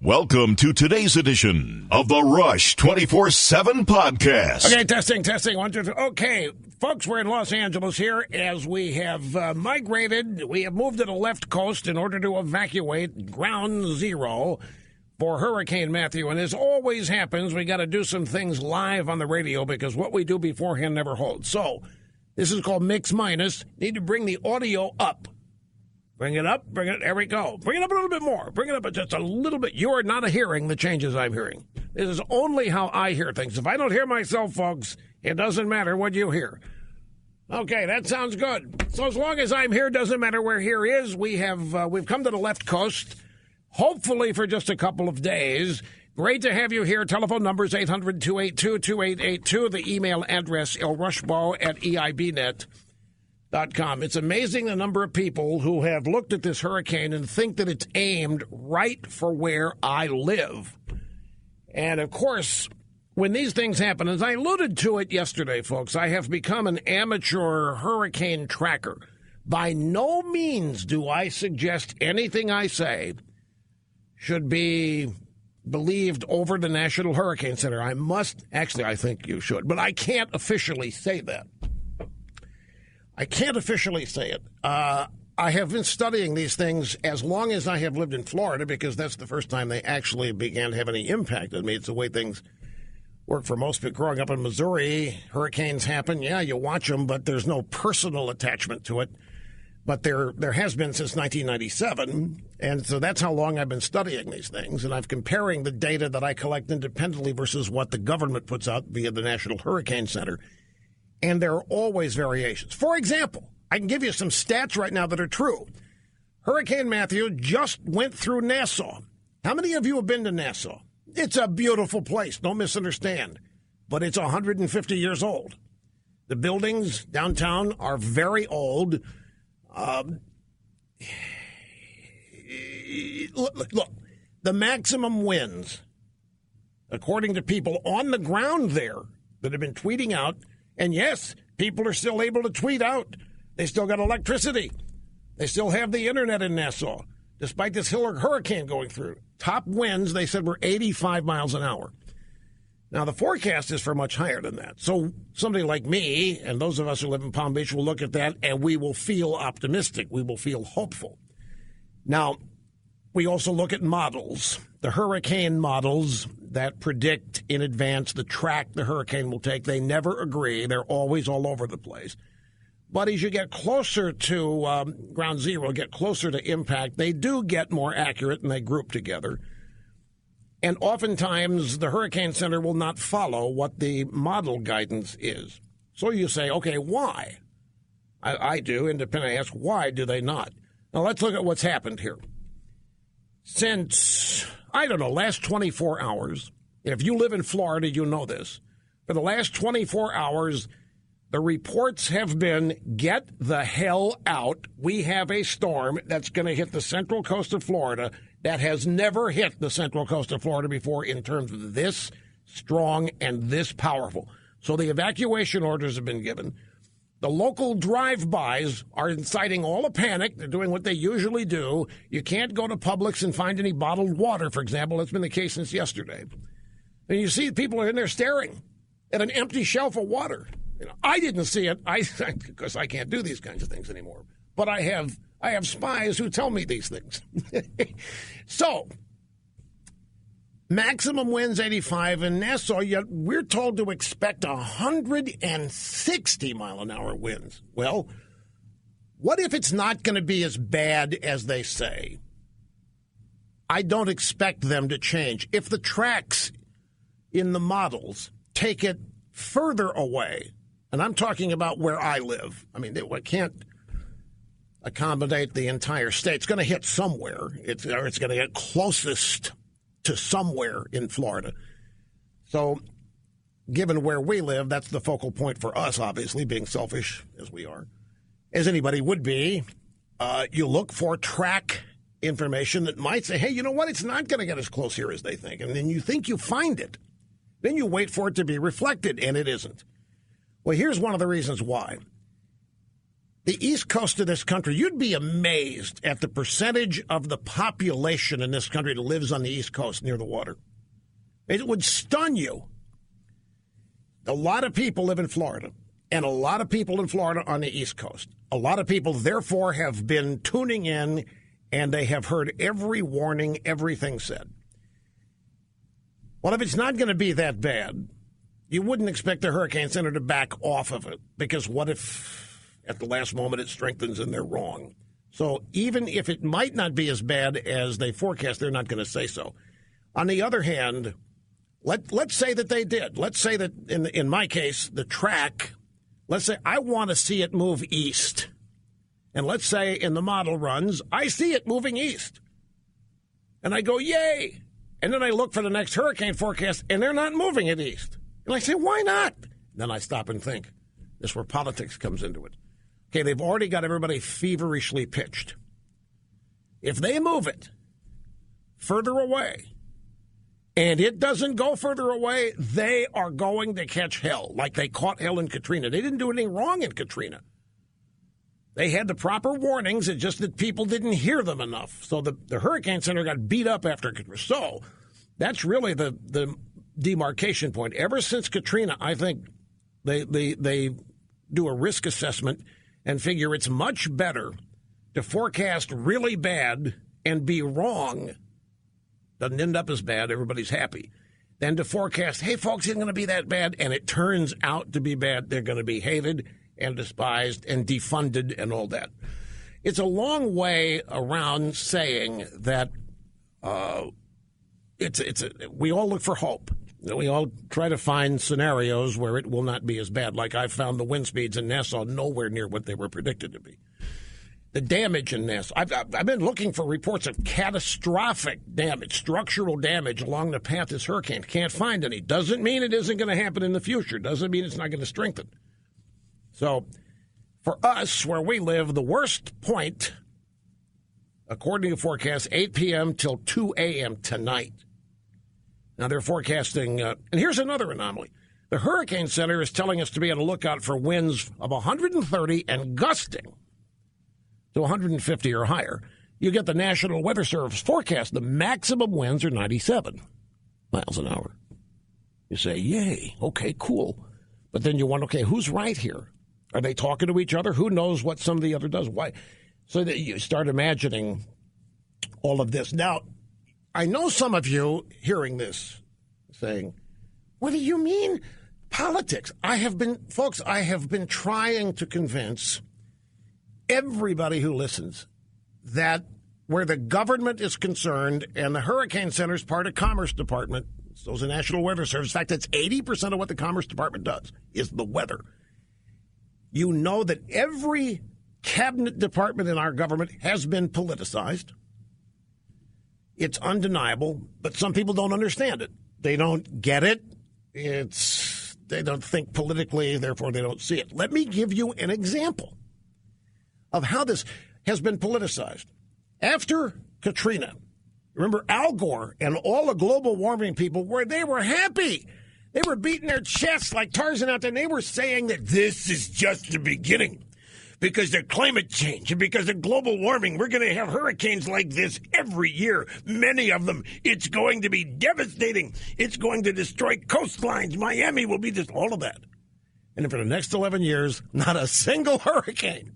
Welcome to today's edition of the Rush 24/7 podcast. Okay, testing. 1, 2, 3. Okay, folks, we're in Los Angeles here as we have migrated. We have moved to the left coast in order to evacuate ground zero for Hurricane Matthew. And as always happens, we got to do some things live on the radio because what we do beforehand never holds. So this is called mix minus. Need to bring the audio up. Bring it up. There we go. Bring it up a little bit more. Bring it up just a little bit. You are not hearing the changes I'm hearing. This is only how I hear things. If I don't hear myself, folks, it doesn't matter what you hear. Okay, that sounds good. So as long as I'm here, doesn't matter where here is. We've come to the left coast, hopefully for just a couple of days. Great to have you here. Telephone numbers 800-282-2882. The email address lrushbaugh@eibnet.com. It's amazing the number of people who have looked at this hurricane and think that it's aimed right for where I live. And, of course, when these things happen, as I alluded to it yesterday, folks, I have become an amateur hurricane tracker. By no means do I suggest anything I say should be believed over the National Hurricane Center. I think you should, but I can't officially say that. I can't officially say it. I have been studying these things as long as I have lived in Florida because that's the first time they actually began to have any impact on me. It's the way things work for most people. Growing up in Missouri, hurricanes happen. Yeah, you watch them, but there's no personal attachment to it. But there has been since 1997, and so that's how long I've been studying these things. And I'm comparing the data that I collect independently versus what the government puts out via the National Hurricane Center. And there are always variations. For example, I can give you some stats right now that are true. Hurricane Matthew just went through Nassau. How many of you have been to Nassau? It's a beautiful place, don't misunderstand. But it's 150 years old. The buildings downtown are very old. Look, the maximum winds, according to people on the ground there that have been tweeting out, and yes, people are still able to tweet out. They still got electricity. They still have the internet in Nassau, despite this hurricane going through. Top winds, they said, were 85 miles an hour. Now, the forecast is for much higher than that. So somebody like me and those of us who live in Palm Beach will look at that, and we will feel optimistic. We will feel hopeful. Now, we also look at models, the hurricane models that predict in advance the track the hurricane will take. They never agree. They're always all over the place. But as you get closer to ground zero, get closer to impact, they do get more accurate and they group together. And oftentimes the Hurricane Center will not follow what the model guidance is. So you say, okay, why? I do, independently ask, why do they not? Now let's look at what's happened here. Since, last 24 hours, if you live in Florida, you know this. For the last 24 hours, the reports have been, get the hell out. We have a storm that's going to hit the central coast of Florida that has never hit the central coast of Florida before in terms of this strong and this powerful. So the evacuation orders have been given. The local drive-bys are inciting all a panic. They're doing what they usually do. You can't go to Publix and find any bottled water, for example. That's been the case since yesterday. And you see people are in there staring at an empty shelf of water. I didn't see it because I can't do these kinds of things anymore. But I have spies who tell me these things. So, maximum winds 85 in Nassau, yet we're told to expect 160-mile-an-hour winds. Well, what if it's not going to be as bad as they say? I don't expect them to change. If the tracks in the models take it further away, and I'm talking about where I live. I mean, they can't accommodate the entire state. It's going to hit somewhere. It's going to get closest to somewhere in Florida. So given where we live, that's the focal point for us, obviously, being selfish as we are, as anybody would be. You look for track information that might say, hey, you know what? It's not going to get as close here as they think. And then you think you find it. Then you wait for it to be reflected, and it isn't. Well, here's one of the reasons why. The east coast of this country, you'd be amazed at the percentage of the population in this country that lives on the east coast near the water. It would stun you. A lot of people live in Florida, and a lot of people in Florida on the east coast. A lot of people, therefore, have been tuning in, and they have heard every warning, everything said. Well, if it's not going to be that bad, you wouldn't expect the Hurricane Center to back off of it, because what if at the last moment it strengthens and they're wrong? So even if it might not be as bad as they forecast, they're not going to say so. On the other hand, let's say that they did. Let's say that in my case, the track, let's say I want to see it move east. And let's say in the model runs, I see it moving east. And I go, yay. And then I look for the next hurricane forecast, and they're not moving it east. And I say, why not? Then I stop and think. This is where politics comes into it. Okay, they've already got everybody feverishly pitched. If they move it further away, and it doesn't go further away, they are going to catch hell, like they caught hell in Katrina. They didn't do anything wrong in Katrina. They had the proper warnings, it's just that people didn't hear them enough. So the Hurricane Center got beat up after Katrina. So that's really the demarcation point. Ever since Katrina, I think they do a risk assessment and figure it's much better to forecast really bad and be wrong. Doesn't end up as bad, everybody's happy. Than to forecast, hey, folks, it's going to be that bad, and it turns out to be bad. They're going to be hated and despised and defunded and all that. It's a long way around saying that we all look for hope. We all try to find scenarios where it will not be as bad. Like I found the wind speeds in Nassau nowhere near what they were predicted to be. The damage in Nassau. I've been looking for reports of catastrophic damage, structural damage along the path of this hurricane. Can't find any. Doesn't mean it isn't going to happen in the future. Doesn't mean it's not going to strengthen. So for us, where we live, the worst point, according to forecasts, 8 p.m. till 2 a.m. tonight. Now they're forecasting, and here's another anomaly. The Hurricane Center is telling us to be on the lookout for winds of 130 and gusting to 150 or higher. You get the National Weather Service forecast. The maximum winds are 97 miles an hour. You say, yay, okay, cool. But then you wonder, okay, who's right here? Are they talking to each other? Who knows what some of the other does? Why? So that you start imagining all of this. Now, I know some of you hearing this saying, what do you mean politics? I have been trying to convince everybody who listens that where the government is concerned, and the Hurricane Center is part of Commerce Department, so is the National Weather Service. In fact, that's 80% of what the Commerce Department does is the weather. You know that every cabinet department in our government has been politicized. It's undeniable, but some people don't understand it. They don't get it. They don't think politically, therefore they don't see it. Let me give you an example of how this has been politicized. After Katrina, remember Al Gore and all the global warming people, they were happy. They were beating their chests like Tarzan out there, and they were saying that this is just the beginning. Because of climate change and because of global warming, we're going to have hurricanes like this every year, many of them. It's going to be devastating. It's going to destroy coastlines. Miami will be just all of that. And for the next 11 years, not a single hurricane.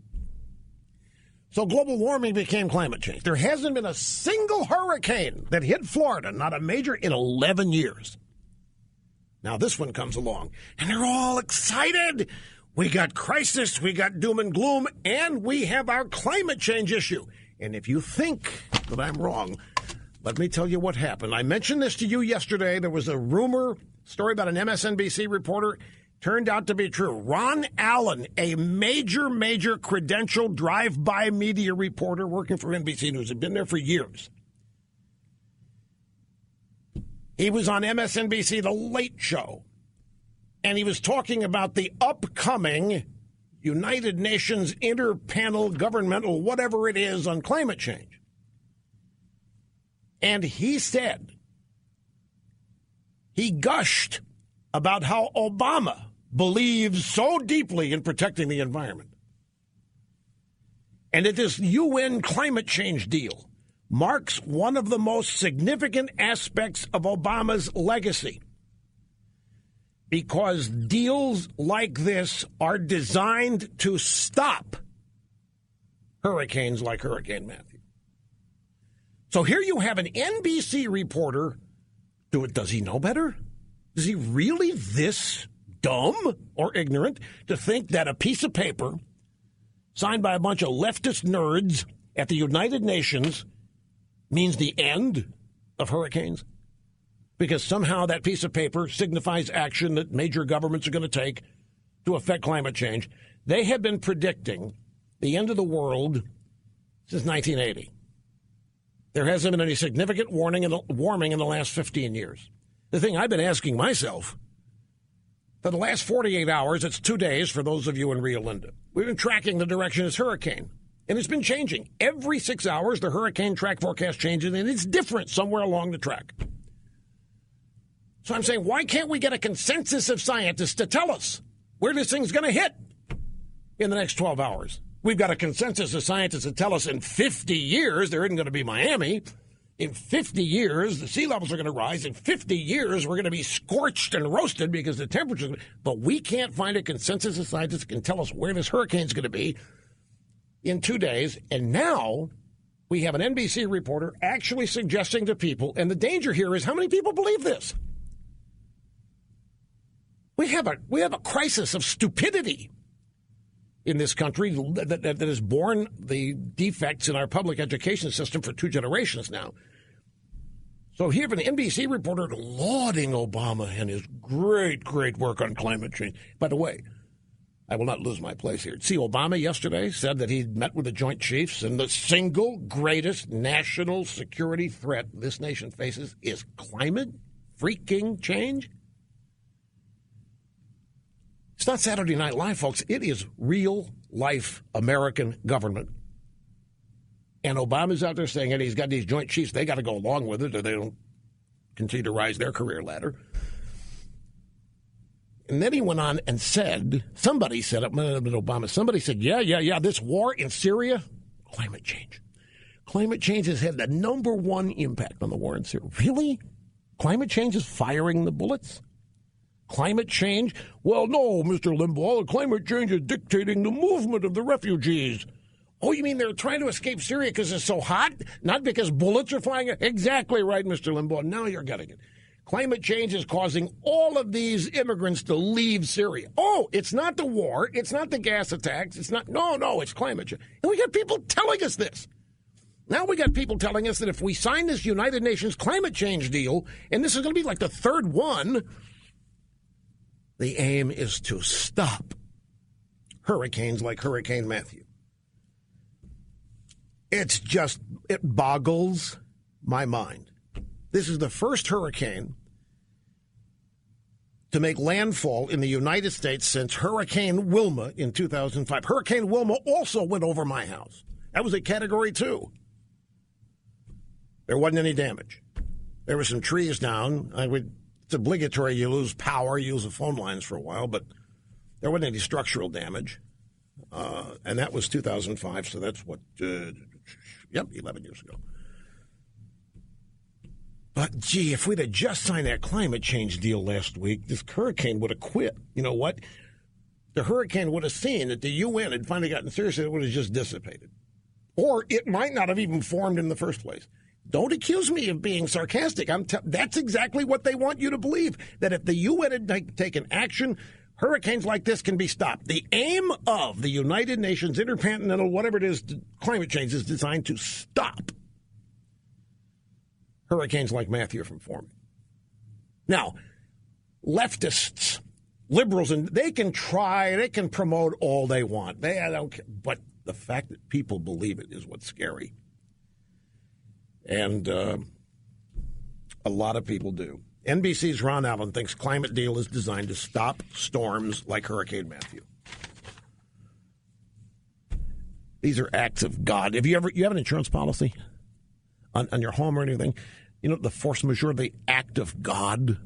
So global warming became climate change. There hasn't been a single hurricane that hit Florida, not a major, in 11 years. Now this one comes along, and they're all excited. We got crisis, we got doom and gloom, and we have our climate change issue. And if you think that I'm wrong, let me tell you what happened. I mentioned this to you yesterday. There was a rumor story about an MSNBC reporter. Turned out to be true. Ron Allen, a major credentialed drive-by media reporter working for NBC News, had been there for years. He was on MSNBC, The Late Show, and he was talking about the upcoming United Nations interpanel governmental whatever it is on climate change. And he said, he gushed about how Obama believes so deeply in protecting the environment. and that this UN climate change deal marks one of the most significant aspects of Obama's legacy, because deals like this are designed to stop hurricanes like Hurricane Matthew. So here you have an NBC reporter do it. Does he know better? Is he really this dumb or ignorant to think that a piece of paper signed by a bunch of leftist nerds at the United Nations means the end of hurricanes? Because somehow that piece of paper signifies action that major governments are going to take to affect climate change. They have been predicting the end of the world since 1980. There hasn't been any significant warming in the last 15 years. The thing I've been asking myself, for the last 48 hours, it's 2 days for those of you in Rio Linda, we've been tracking the direction of this hurricane, and it's been changing. Every 6 hours, the hurricane track forecast changes, and it's different somewhere along the track. So I'm saying, why can't we get a consensus of scientists to tell us where this thing's going to hit in the next 12 hours? We've got a consensus of scientists to tell us in 50 years there isn't going to be Miami. In 50 years, the sea levels are going to rise. In 50 years, we're going to be scorched and roasted because the temperatures. But we can't find a consensus of scientists that can tell us where this hurricane's going to be in 2 days. And now we have an NBC reporter actually suggesting to people, and the danger here is how many people believe this? We have a crisis of stupidity in this country that has borne the defects in our public education system for 2 generations now. So here, an NBC reporter lauding Obama and his great work on climate change. By the way, I will not lose my place here. See, Obama yesterday said that he met with the Joint Chiefs, and the single greatest national security threat this nation faces is climate freaking change. It's not Saturday Night Live, folks. It is real-life American government. And Obama's out there saying, and he's got these Joint Chiefs, they got to go along with it or they don't continue to rise their career ladder. And then he went on and said, somebody said, it might have been Obama, somebody said, yeah, this war in Syria, climate change. Climate change has had the number one impact on the war in Syria. Really? Climate change is firing the bullets? Climate change? Well, no, Mr. Limbaugh, climate change is dictating the movement of the refugees. Oh, you mean they're trying to escape Syria because it's so hot? Not because bullets are flying? Exactly right, Mr. Limbaugh. Now you're getting it. Climate change is causing all of these immigrants to leave Syria. Oh, it's not the war. It's not the gas attacks. It's not. No, it's climate change. And we got people telling us this. Now we got people telling us that if we sign this United Nations climate change deal, and this is going to be like the third one, the aim is to stop hurricanes like Hurricane Matthew. It boggles my mind. This is the first hurricane to make landfall in the United States since Hurricane Wilma in 2005. Hurricane Wilma also went over my house. That was a Category 2. There wasn't any damage. There were some trees down. It's obligatory you lose power, you lose the phone lines for a while, but there wasn't any structural damage. And that was 2005, so that's 11 years ago. But, gee, if we'd have just signed that climate change deal last week, this hurricane would have quit. You know what? The hurricane would have seen that the UN had finally gotten serious and it would have just dissipated. Or it might not have even formed in the first place. Don't accuse me of being sarcastic. That's exactly what they want you to believe, that if the UN had taken action, hurricanes like this can be stopped. The aim of the United Nations Intercontinental, whatever it is, climate change is designed to stop hurricanes like Matthew from forming. Now, leftists, liberals, and they can promote all they want. I don't care. But the fact that people believe it is what's scary. And a lot of people do. NBC's Ron Allen thinks climate deal is designed to stop storms like Hurricane Matthew. These are acts of God. You have an insurance policy on your home or anything? You know, the force majeure, the act of God,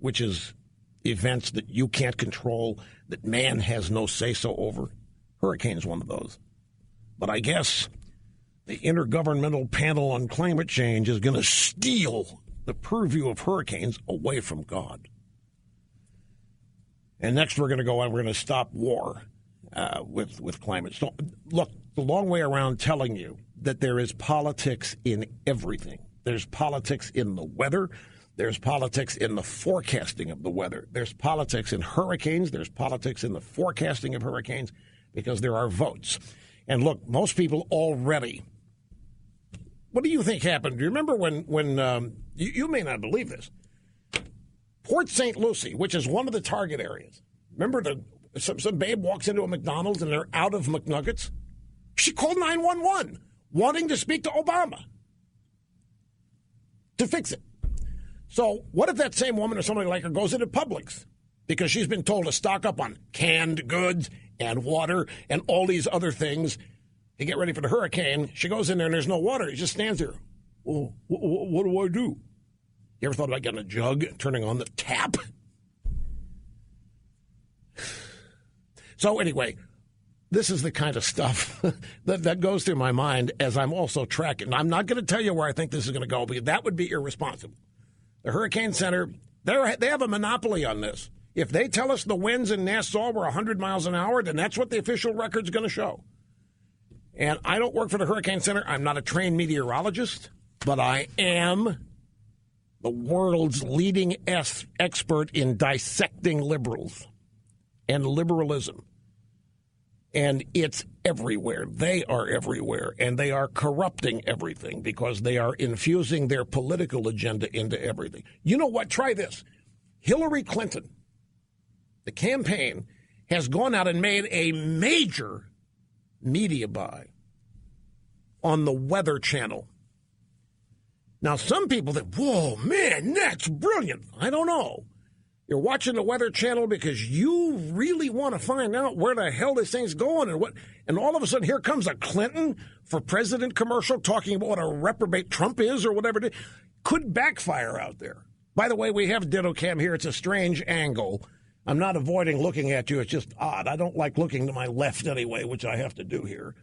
which is events that you can't control, that man has no say-so over. Hurricane's one of those. But I guess the Intergovernmental Panel on Climate Change is going to steal the purview of hurricanes away from God. And next we're going to go on, we're going to stop war with climate. So, look, the long way around telling you that there is politics in everything. There's politics in the weather. There's politics in the forecasting of the weather. There's politics in hurricanes. There's politics in the forecasting of hurricanes because there are votes. And look, most people already. What do you think happened? Do you remember when you may not believe this, Port St. Lucie, which is one of the target areas. Remember some babe walks into a McDonald's and they're out of McNuggets? She called 911 wanting to speak to Obama to fix it. So what if that same woman or somebody like her goes into Publix because she's been told to stock up on canned goods and water and all these other things to get ready for the hurricane? She goes in there and there's no water. She just stands there. Well, what do I do? You ever thought about getting a jug and turning on the tap? So anyway, this is the kind of stuff that goes through my mind as I'm also tracking. I'm not going to tell you where I think this is going to go because that would be irresponsible. The Hurricane Center, they have a monopoly on this. If they tell us the winds in Nassau were 100 miles an hour, then that's what the official record's going to show. And I don't work for the Hurricane Center. I'm not a trained meteorologist, but I am the world's leading expert in dissecting liberals and liberalism. And it's everywhere. They are everywhere. And they are corrupting everything because they are infusing their political agenda into everything. You know what? Try this. Hillary Clinton, the campaign, has gone out and made a major media buy on the Weather Channel. Now, some people think, whoa, man, that's brilliant. I don't know. You're watching the Weather Channel because you really want to find out where the hell this thing's going and what. And all of a sudden, here comes a Clinton for president commercial talking about what a reprobate Trump is or whatever it is. Could backfire out there. By the way, we have Ditto Cam here. It's a strange angle. I'm not avoiding looking at you. It's just odd. I don't like looking to my left anyway, which I have to do here.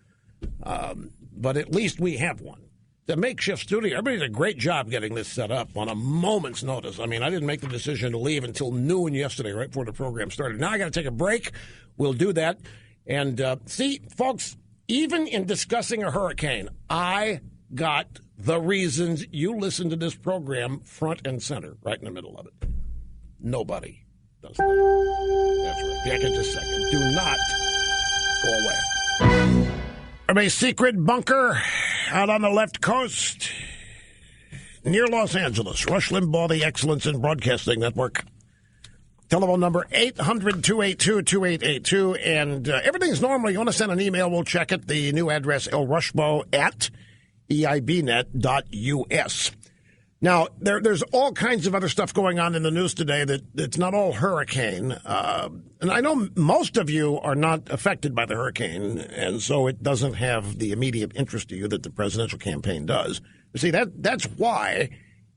But at least we have one. The makeshift studio, everybody did a great job getting this set up on a moment's notice. I mean, I didn't make the decision to leave until noon yesterday, right before the program started. Now I got to take a break. We'll do that. And see, folks, even in discussing a hurricane, I got the reasons you listen to this program front and center, right in the middle of it. Nobody does that. That's right. Back in just a second. Do not go away. From a secret bunker out on the left coast near Los Angeles, Rush Limbaugh, the Excellence in Broadcasting Network. Telephone number 800-282-2882. And everything's normal. You want to send an email, we'll check it. The new address, lrushbo@eibnet.us. Now, there's all kinds of other stuff going on in the news today that's not all hurricane. And I know most of you are not affected by the hurricane, and so it doesn't have the immediate interest to you that the presidential campaign does. You see, that's why,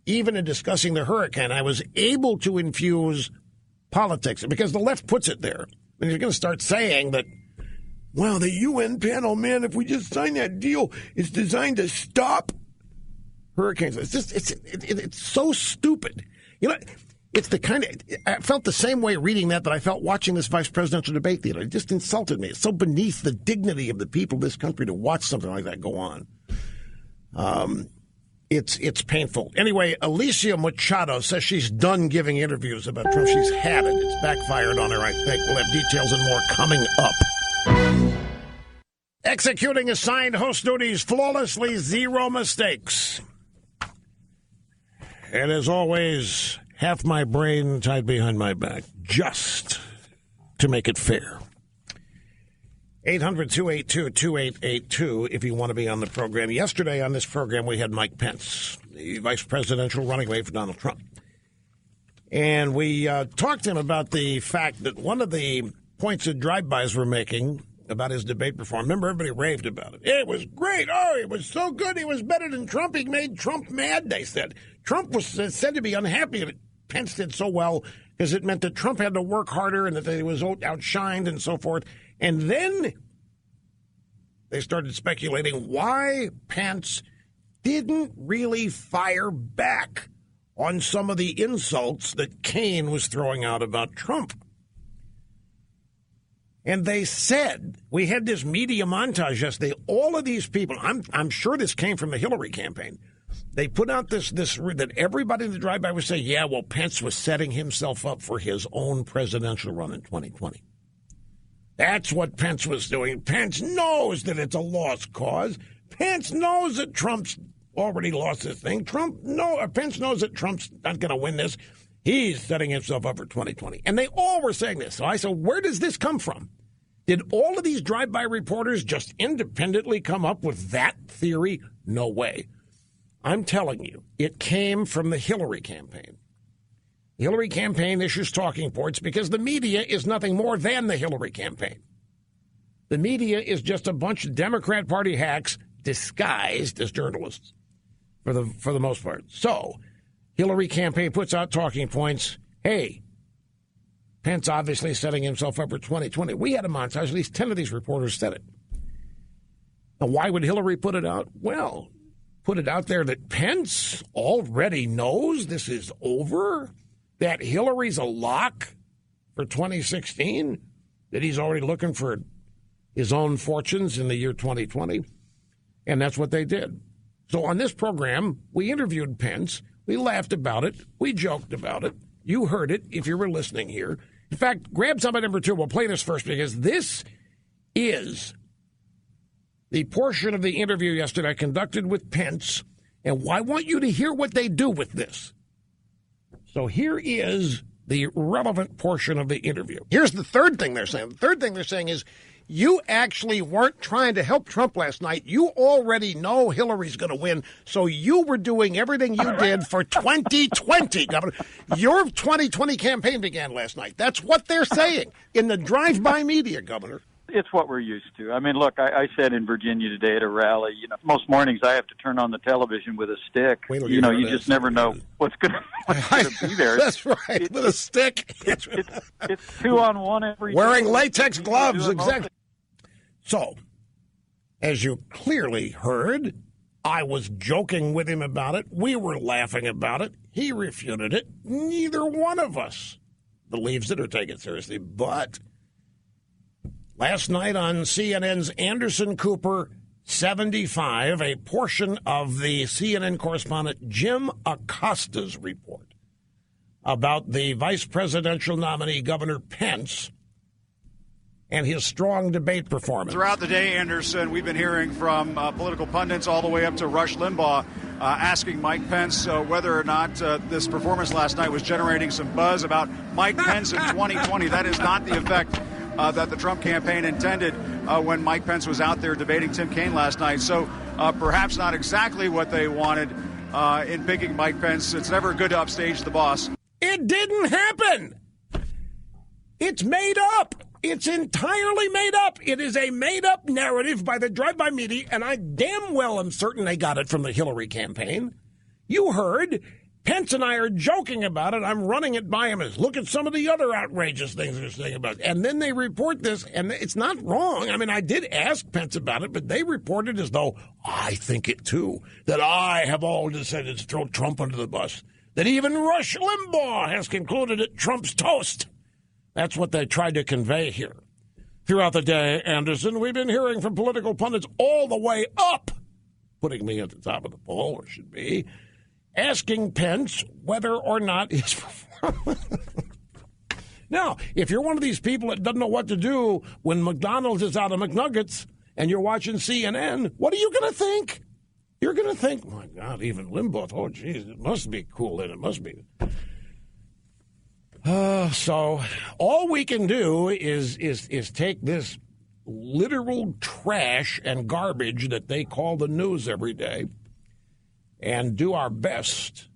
even in discussing the hurricane, I was able to infuse politics, because the left puts it there. And you're going to start saying that, well, the UN panel, man, if we just sign that deal, it's designed to stop hurricanes. It's just it's so stupid. You know, it's the kind of, I felt the same way reading that I felt watching this vice presidential debate theater. It just insulted me. It's so beneath the dignity of the people of this country to watch something like that go on. It's painful. Anyway, Alicia Machado says she's done giving interviews about Trump. She's had it. It's backfired on her, I think. We'll have details and more coming up. Executing assigned host duties flawlessly, zero mistakes. And as always, half my brain tied behind my back, just to make it fair. 800-282-2882 if you want to be on the program. Yesterday on this program, we had Mike Pence, the vice presidential running mate for Donald Trump. And we talked to him about the fact that one of the points that drive-bys were making about his debate performance. Remember, everybody raved about it. It was great. Oh, it was so good. He was better than Trump. He made Trump mad, they said. Trump was said to be unhappy that Pence did so well because it meant that Trump had to work harder and that he was outshined and so forth. And then they started speculating why Pence didn't really fire back on some of the insults that Kaine was throwing out about Trump. And they said, we had this media montage yesterday, all of these people, I'm sure this came from the Hillary campaign. They put out this that everybody in the drive-by was saying, yeah, well, Pence was setting himself up for his own presidential run in 2020. That's what Pence was doing. Pence knows that it's a lost cause. Pence knows that Trump's already lost this thing. Pence knows that Trump's not going to win this. He's setting himself up for 2020. And they all were saying this. So I said, where does this come from? Did all of these drive-by reporters just independently come up with that theory? No way. I'm telling you, it came from the Hillary campaign. The Hillary campaign issues talking points because the media is nothing more than the Hillary campaign. The media is just a bunch of Democrat Party hacks disguised as journalists for the most part. So, Hillary campaign puts out talking points. Hey, Pence obviously setting himself up for 2020. We had a montage. At least 10 of these reporters said it. Now, why would Hillary put it out? Well, put it out there that Pence already knows this is over, that Hillary's a lock for 2016, that he's already looking for his own fortunes in the year 2020. And that's what they did. So on this program, we interviewed Pence. We laughed about it. We joked about it. You heard it if you were listening here. In fact, grab somebody number 2. We'll play this first because this is the portion of the interview yesterday conducted with Pence, and I want you to hear what they do with this. So here is the relevant portion of the interview. Here's the third thing they're saying. The third thing they're saying is, you actually weren't trying to help Trump last night. You already know Hillary's going to win, so you were doing everything you did for 2020, Governor. Your 2020 campaign began last night. That's what they're saying in the drive-by media, Governor. It's what we're used to. I mean, look, I said in Virginia today at a rally, most mornings I have to turn on the television with a stick. You just never know what's going to be there. That's right, with a stick. It's 2-on-1 every day. Wearing latex gloves, exactly. So, as you clearly heard, I was joking with him about it. We were laughing about it. He refuted it. Neither one of us believes it or take it seriously, but last night on CNN's Anderson Cooper 75, a portion of the CNN correspondent Jim Acosta's report about the vice presidential nominee, Governor Pence, and his strong debate performance. Throughout the day, Anderson, we've been hearing from political pundits all the way up to Rush Limbaugh asking Mike Pence whether or not this performance last night was generating some buzz about Mike Pence in 2020. That is not the effect that the Trump campaign intended when Mike Pence was out there debating Tim Kaine last night. So perhaps not exactly what they wanted in picking Mike Pence. It's never good to upstage the boss. It didn't happen. It's made up. It's entirely made up. It is a made-up narrative by the drive-by media, and I damn well am certain they got it from the Hillary campaign. You heard. Pence and I are joking about it. I'm running it by him as, look at some of the other outrageous things they're saying about it. And then they report this, and it's not wrong. I mean, I did ask Pence about it, but they reported as though I think it too, that I have all decided to throw Trump under the bus, that even Rush Limbaugh has concluded that Trump's toast. That's what they tried to convey here. Throughout the day, Anderson, we've been hearing from political pundits all the way up, putting me at the top of the poll, or should be, asking Pence whether or not his performance. Now, if you're one of these people that doesn't know what to do when McDonald's is out of McNuggets and you're watching CNN, what are you going to think? You're going to think, my God, even Limbaugh, oh, geez, it must be cool, and it must be. So all we can do is take this literal trash and garbage that they call the news every day and do our best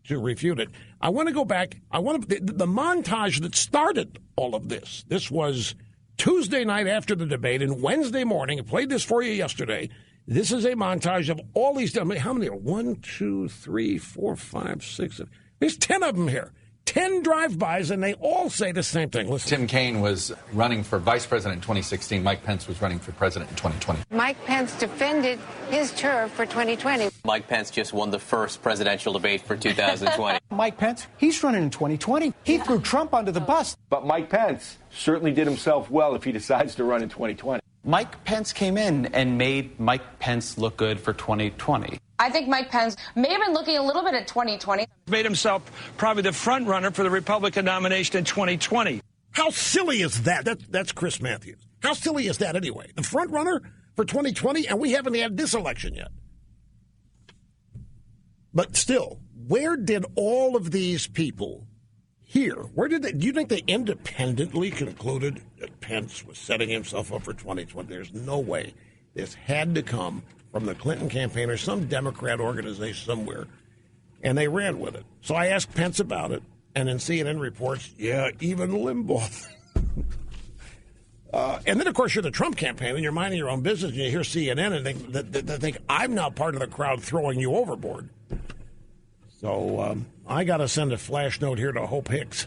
to refute it. I want to go back. The montage that started all of this. This was Tuesday night after the debate, and Wednesday morning. I played this for you yesterday. This is a montage of all these. I mean, how many are 1, 2, 3, 4, 5, 6? There's 10 of them here. 10 drive-bys, and they all say the same thing. Listen. Tim Kaine was running for vice president in 2016. Mike Pence was running for president in 2020. Mike Pence defended his turf for 2020. Mike Pence just won the first presidential debate for 2020. Mike Pence, he's running in 2020. He threw Trump under the bus. But Mike Pence certainly did himself well if he decides to run in 2020. Mike Pence came in and made Mike Pence look good for 2020. I think Mike Pence may have been looking a little bit at 2020. Made himself probably the front runner for the Republican nomination in 2020. How silly is that? That's Chris Matthews. How silly is that anyway? The front runner for 2020, and we haven't had this election yet. But still, where did all of these people here, do you think they independently concluded that Pence was setting himself up for 2020? There's no way. This had to come from the Clinton campaign or some Democrat organization somewhere, and they ran with it. So I asked Pence about it, and then CNN reports, yeah, even Limbaugh. And then, of course, you're the Trump campaign, and you're minding your own business, and you hear CNN, and they think I'm now part of the crowd throwing you overboard. So I got to send a flash note here to Hope Hicks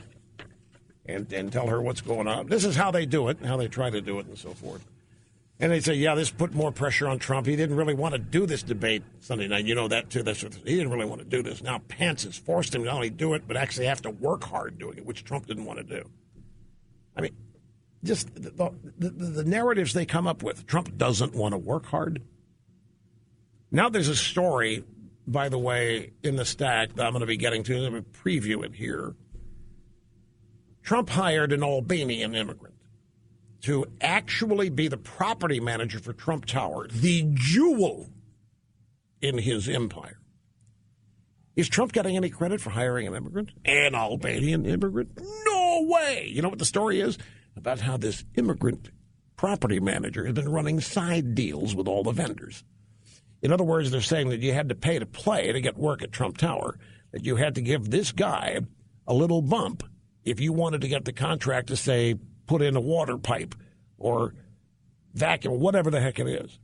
and tell her what's going on. This is how they do it, how they try to do it, and so forth. And they say, yeah, this put more pressure on Trump. He didn't really want to do this debate Sunday night. You know that, too. He didn't really want to do this. Now Pence has forced him to not only do it, but actually have to work hard doing it, which Trump didn't want to do. I mean, just the narratives they come up with. Trump doesn't want to work hard. Now there's a story, by the way, in the stack that I'm going to be getting to. I'm going to preview it here. Trump hired an Albanian immigrant to actually be the property manager for Trump Tower, the jewel in his empire. Is Trump getting any credit for hiring an immigrant? An Albanian immigrant? No way! You know what the story is? About how this immigrant property manager has been running side deals with all the vendors. In other words, they're saying that you had to pay to play to get work at Trump Tower, that you had to give this guy a little bump if you wanted to get the contract to, say, put in a water pipe or vacuum, whatever the heck it is.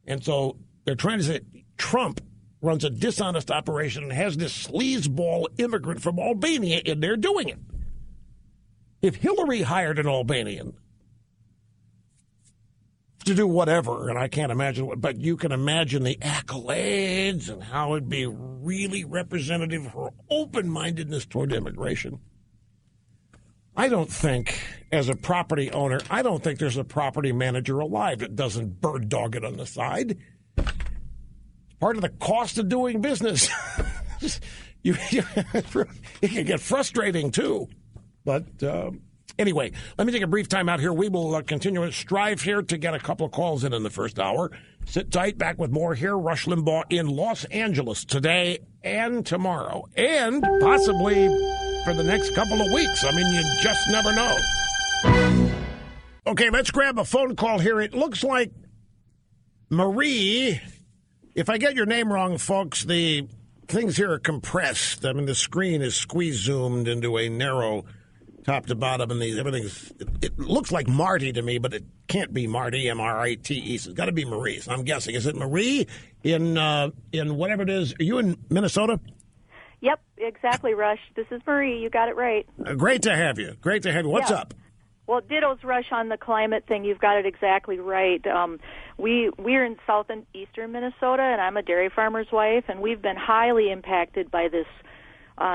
And so they're trying to say Trump runs a dishonest operation and has this sleazeball immigrant from Albania in there doing it. If Hillary hired an Albanian to do whatever, and I can't imagine what, but you can imagine the accolades and how it'd be really representative of her open-mindedness toward immigration. I don't think, as a property owner, I don't think there's a property manager alive that doesn't bird dog it on the side. It's part of the cost of doing business. It can get frustrating, too. But anyway, let me take a brief time out here. We will continue to strive here to get a couple of calls in the first hour. Sit tight, back with more here. Rush Limbaugh in Los Angeles today and tomorrow, and possibly for the next couple of weeks. I mean, you just never know. Okay, let's grab a phone call here. It looks like Marie. If I get your name wrong, folks, the things here are compressed. I mean, the screen is squeeze-zoomed into a narrow top to bottom, and everything's. It looks like Marty to me, but it can't be Marty, M-R-I-T-E. So it's got to be Marie. So I'm guessing. Is it Marie in whatever it is? Are you in Minnesota? Yep, exactly, Rush. This is Marie. You got it right. Great to have you. Great to have you. What's up? Well, ditto's, Rush, on the climate thing. You've got it exactly right. We're in south and eastern Minnesota, and I'm a dairy farmer's wife, and we've been highly impacted by this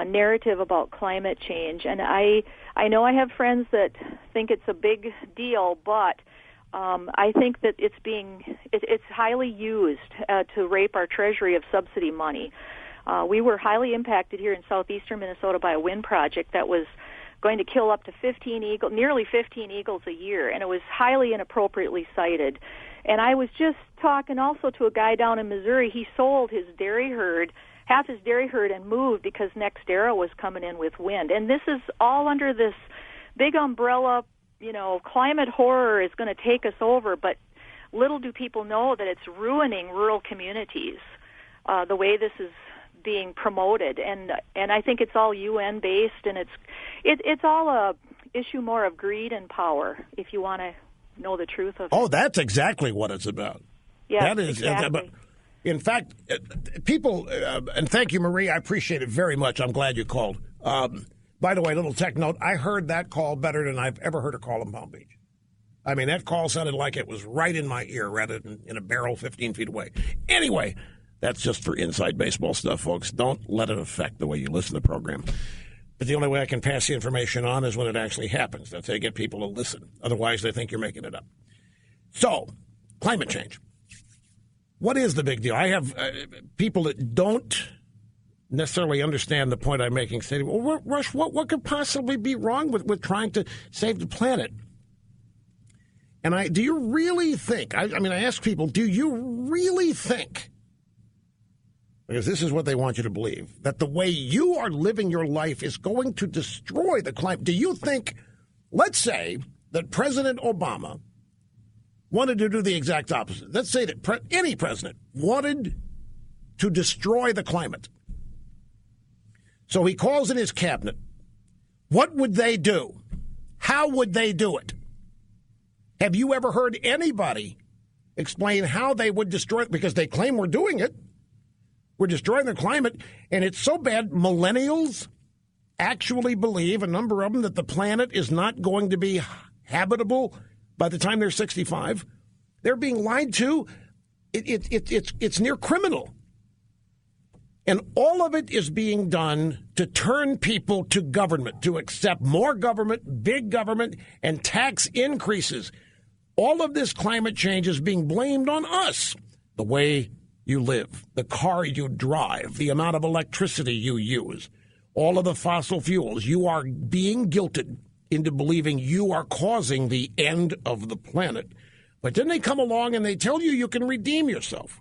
narrative about climate change. And I know I have friends that think it's a big deal, but I think that it's highly used to rape our treasury of subsidy money. We were highly impacted here in southeastern Minnesota by a wind project that was going to kill up to nearly 15 eagles a year, and it was highly inappropriately cited. And I was just talking also to a guy down in Missouri. He sold his dairy herd, half his dairy herd, and moved because NextEra was coming in with wind. And this is all under this big umbrella, climate horror is going to take us over, but little do people know that it's ruining rural communities, the way this is being promoted, and I think it's all UN based, and it's all a issue more of greed and power, if you want to know the truth of it. Oh, that's exactly what it's about. Yeah, that is exactly. In fact, people, and thank you, Marie, I appreciate it very much. I'm glad you called. By the way, little tech note, I heard that call better than I've ever heard a call in Palm Beach. I mean, that call sounded like it was right in my ear rather than in a barrel 15 feet away. Anyway, that's just for inside baseball stuff, folks. Don't let it affect the way you listen to the program. But the only way I can pass the information on is when it actually happens. That's how you get people to listen. Otherwise, they think you're making it up. So, climate change. What is the big deal? I have people that don't necessarily understand the point I'm making, say, well, Rush, what could possibly be wrong with trying to save the planet? And do you really think, I ask people, do you really think, because this is what they want you to believe, that the way you are living your life is going to destroy the climate? Do you think, let's say that President Obama wanted to do the exact opposite. Let's say that any president wanted to destroy the climate. So he calls in his cabinet. What would they do? How would they do it? Have you ever heard anybody explain how they would destroy it? Because they claim we're doing it. We're destroying the climate, and it's so bad, millennials actually believe, a number of them, that the planet is not going to be habitable by the time they're 65. They're being lied to. It's near criminal. And all of it is being done to turn people to government, to accept more government, big government, and tax increases. All of this climate change is being blamed on us. The way you live, the car you drive, the amount of electricity you use, all of the fossil fuels. You are being guilted into believing you are causing the end of the planet. But then they come along and they tell you you can redeem yourself.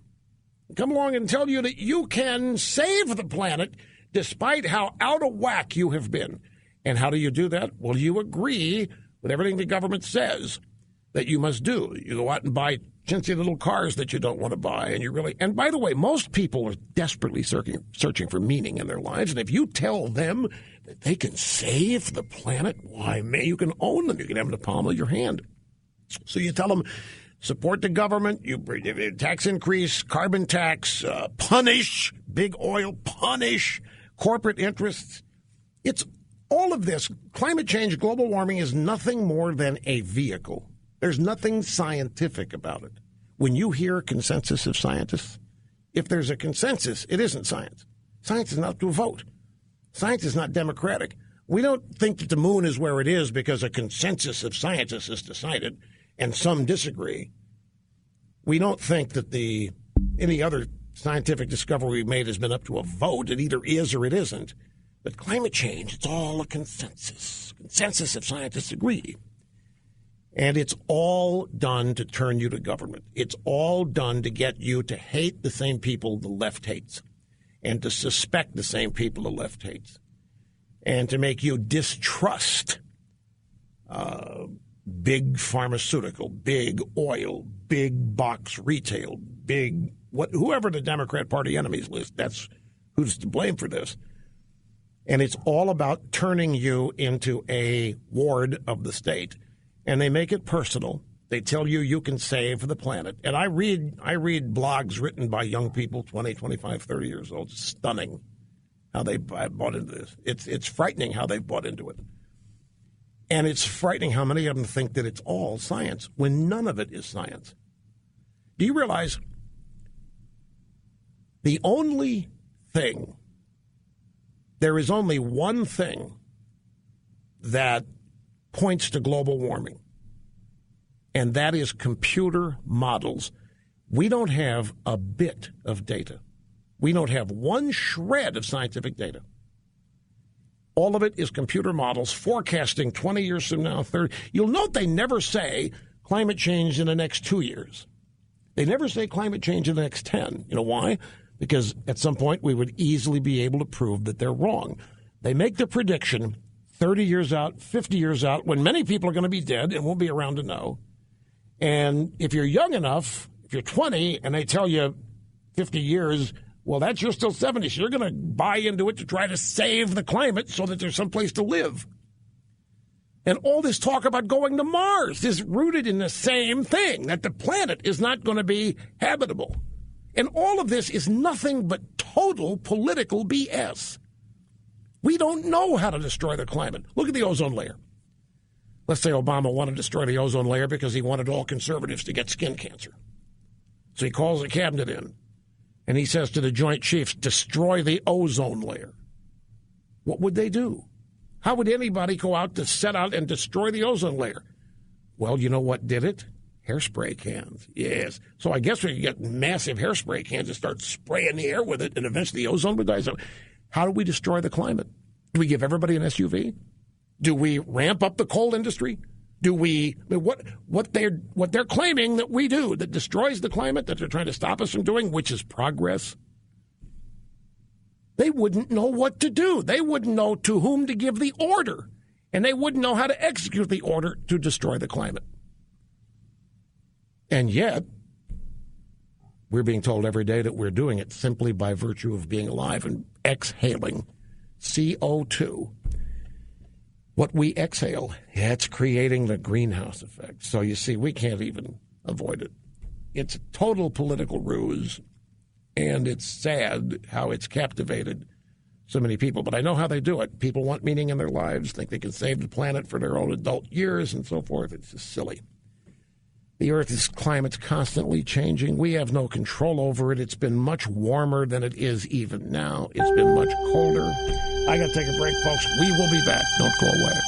Come along and tell you that you can save the planet despite how out of whack you have been. And how do you do that? Well, you agree with everything the government says that you must do. You go out and buy chintzy little cars that you don't want to buy. And by the way, most people are desperately searching for meaning in their lives. And if you tell them that they can save the planet, why, man, you can own them. You can have them in the palm of your hand. So you tell them, support the government, you tax increase, carbon tax, punish big oil, punish corporate interests. It's all of this. Climate change, global warming is nothing more than a vehicle. There's nothing scientific about it. When you hear a consensus of scientists, if there's a consensus, it isn't science. Science is not to a vote. Science is not democratic. We don't think that the moon is where it is because a consensus of scientists has decided and some disagree. We don't think that any other scientific discovery we've made has been up to a vote. It either is or it isn't. But climate change, it's all a consensus. Consensus if scientists agree. And it's all done to turn you to government. It's all done to get you to hate the same people the left hates and to suspect the same people the left hates and to make you distrust big pharmaceutical, big oil, big box retail, whoever the Democrat Party enemies list, that's who's to blame for this. And it's all about turning you into a ward of the state. And they make it personal. They tell you you can save the planet. And I read blogs written by young people, 20, 25, 30 years old. It's stunning how they bought into this. It's frightening how they've bought into it. And it's frightening how many of them think that it's all science when none of it is science. Do you realize there is only one thing that points to global warming, and that is computer models. We don't have a bit of data. We don't have one shred of scientific data. All of it is computer models forecasting 20 years from now, 30. You'll note they never say climate change in the next 2 years. They never say climate change in the next 10. You know why? Because at some point we would easily be able to prove that they're wrong. They make the prediction 30 years out, 50 years out, when many people are going to be dead and won't be around to know. And if you're young enough, if you're 20 and they tell you 50 years, well, you're still 70, so you're going to buy into it to try to save the climate so that there's some place to live. And all this talk about going to Mars is rooted in the same thing, that the planet is not going to be habitable. And all of this is nothing but total political BS. We don't know how to destroy the climate. Look at the ozone layer. Let's say Obama wanted to destroy the ozone layer because he wanted all conservatives to get skin cancer. So he calls the cabinet in, and he says to the Joint Chiefs, destroy the ozone layer. What would they do? How would anybody go out to set out and destroy the ozone layer? Well, you know what did it? Hairspray cans. Yes. So I guess we could get massive hairspray cans and start spraying the air with it, and eventually the ozone would die. So how do we destroy the climate? Do we give everybody an SUV? Do we ramp up the coal industry? Do we what they're claiming that we do that destroys the climate, that they're trying to stop us from doing, which is progress? They wouldn't know what to do. They wouldn't know to whom to give the order, and they wouldn't know how to execute the order to destroy the climate. And yet, we're being told every day that we're doing it simply by virtue of being alive and exhaling CO2. What we exhale, it's creating the greenhouse effect. So you see, we can't even avoid it. It's a total political ruse, and it's sad how it's captivated so many people. But I know how they do it. People want meaning in their lives, think they can save the planet for their own adult years and so forth. It's just silly. The Earth's climate's constantly changing. We have no control over it. It's been much warmer than it is even now. It's been much colder. I got to take a break, folks. We will be back. Don't go away.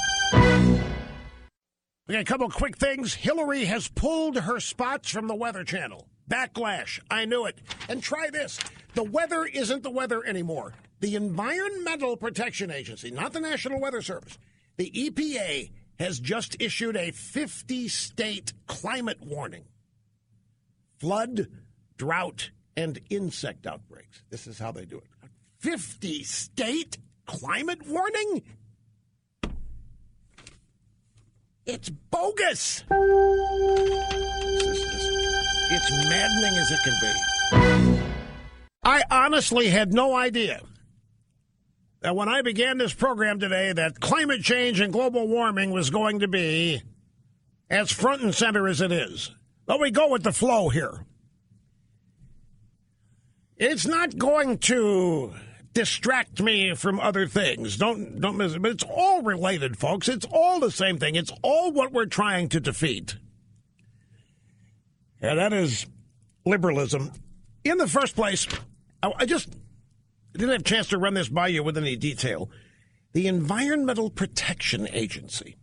Okay, a couple of quick things. Hillary has pulled her spots from the Weather Channel. Backlash. I knew it. And try this. The weather isn't the weather anymore. The Environmental Protection Agency, not the National Weather Service, the EPA, has just issued a 50-state climate warning. Flood, drought, and insect outbreaks. This is how they do it. 50-state climate warning? It's bogus. It's maddening as it can be. I honestly had no idea that when I began this program today that climate change and global warming was going to be as front and center as it is. But we go with the flow here. It's not going to distract me from other things. Don't miss it. But it's all related, folks. It's all the same thing. It's all what we're trying to defeat. And that is liberalism. In the first place, I didn't have a chance to run this by you with any detail. The Environmental Protection Agency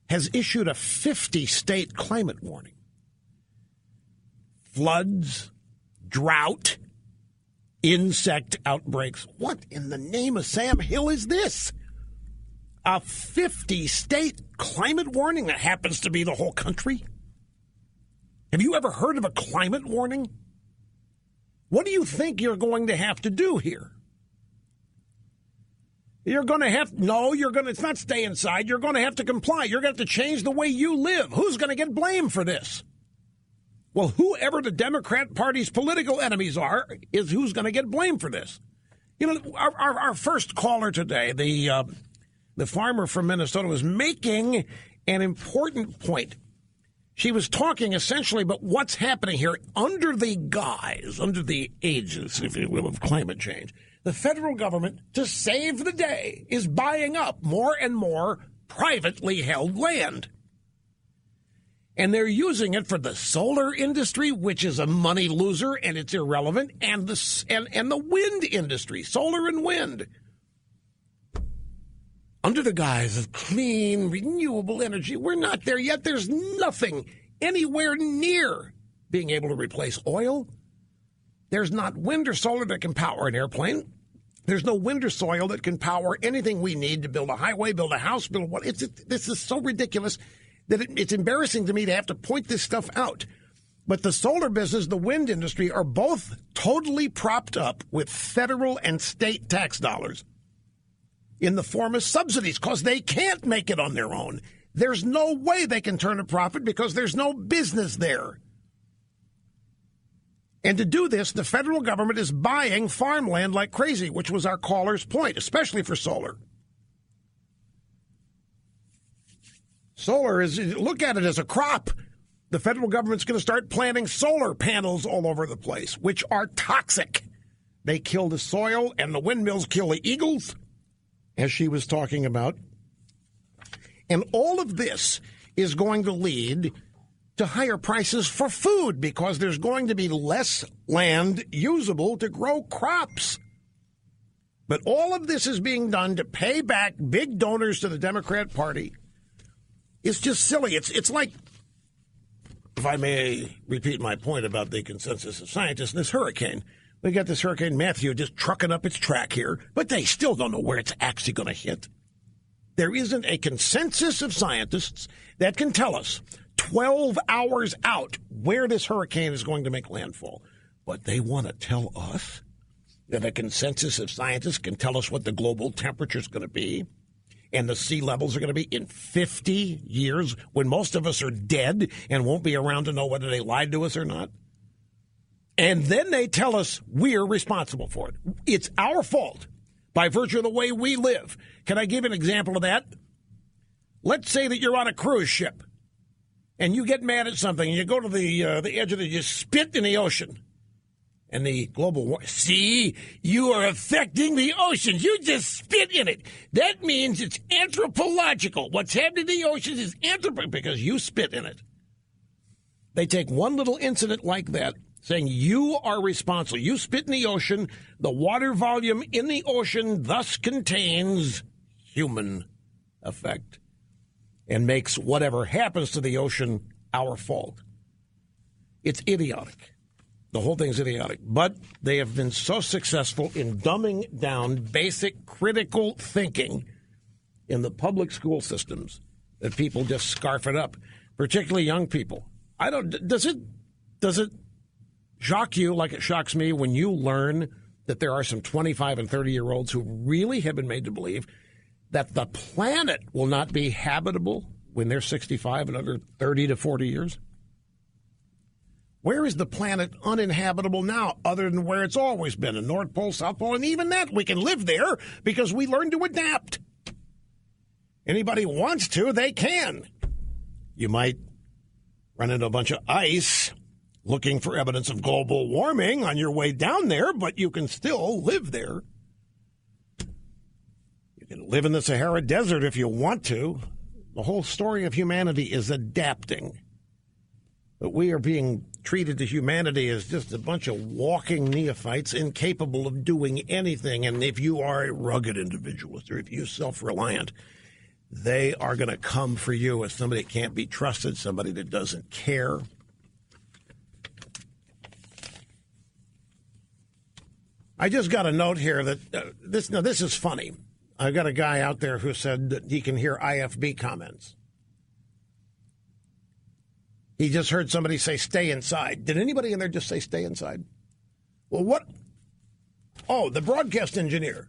has issued a 50-state climate warning. Floods, drought, insect outbreaks. What in the name of Sam Hill is this? A 50-state climate warning that happens to be the whole country? Have you ever heard of a climate warning? What do you think you're going to have to do here? It's not stay inside. You're going to have to comply. You're going to have to change the way you live. Who's going to get blamed for this? Well, whoever the Democrat Party's political enemies are is who's going to get blamed for this. You know, our first caller today, the farmer from Minnesota, was making an important point. She was talking essentially about what's happening here under the aegis, if you will, of climate change. The federal government, to save the day, is buying up more and more privately held land. And they're using it for the solar industry, which is a money loser and it's irrelevant, and the wind industry, solar and wind. Under the guise of clean, renewable energy, we're not there yet. There's nothing anywhere near being able to replace oil. There's not wind or solar that can power an airplane. There's no wind or soil that can power anything we need to build a highway, build a house, build what. This is so ridiculous that it's embarrassing to me to have to point this stuff out. But the solar business, the wind industry are both totally propped up with federal and state tax dollars in the form of subsidies because they can't make it on their own. There's no way they can turn a profit because there's no business there. And to do this, the federal government is buying farmland like crazy, which was our caller's point, especially for solar. Solar is, look at it as a crop. The federal government's going to start planting solar panels all over the place, which are toxic. They kill the soil, and the windmills kill the eagles. as she was talking about. And all of this is going to lead to higher prices for food because there's going to be less land usable to grow crops. But all of this is being done to pay back big donors to the Democrat Party. It's just silly. It's like, if I may repeat my point about the consensus of scientists, this hurricane. We got this Hurricane Matthew just trucking up its track here, but they still don't know where it's actually going to hit. There isn't a consensus of scientists that can tell us 12 hours out where this hurricane is going to make landfall. But they want to tell us that a consensus of scientists can tell us what the global temperature is going to be and the sea levels are going to be in 50 years when most of us are dead and won't be around to know whether they lied to us or not. And then they tell us we're responsible for it. It's our fault by virtue of the way we live. Can I give an example of that? Let's say that you're on a cruise ship and you get mad at something and you go to the edge of you spit in the ocean. And the global warming, see, you are affecting the oceans. You just spit in it. That means it's anthropological. What's happening to the oceans is anthropological because you spit in it. They take one little incident like that, saying you are responsible. You spit in the ocean. The water volume in the ocean thus contains human effect and makes whatever happens to the ocean our fault. It's idiotic. The whole thing's idiotic. But they have been so successful in dumbing down basic critical thinking in the public school systems that people just scarf it up, particularly young people. Does it shock you like it shocks me when you learn that there are some 25 and 30-year-olds who really have been made to believe that the planet will not be habitable when they're 65 and under 30 to 40 years? Where is the planet uninhabitable now other than where it's always been, the North Pole, South Pole, and even that we can live there because we learned to adapt. Anybody wants to, they can. You might run into a bunch of ice looking for evidence of global warming on your way down there, but you can still live there. You can live in the Sahara Desert if you want to. The whole story of humanity is adapting. But we are being treated to humanity as just a bunch of walking neophytes incapable of doing anything. And if you are a rugged individualist or if you're self-reliant, they are going to come for you as somebody that can't be trusted, somebody that doesn't care. I just got a note here that this is funny. I got a guy out there who said that he can hear IFB comments. He just heard somebody say, stay inside. Did anybody in there just say, stay inside? Well, what? Oh, the broadcast engineer.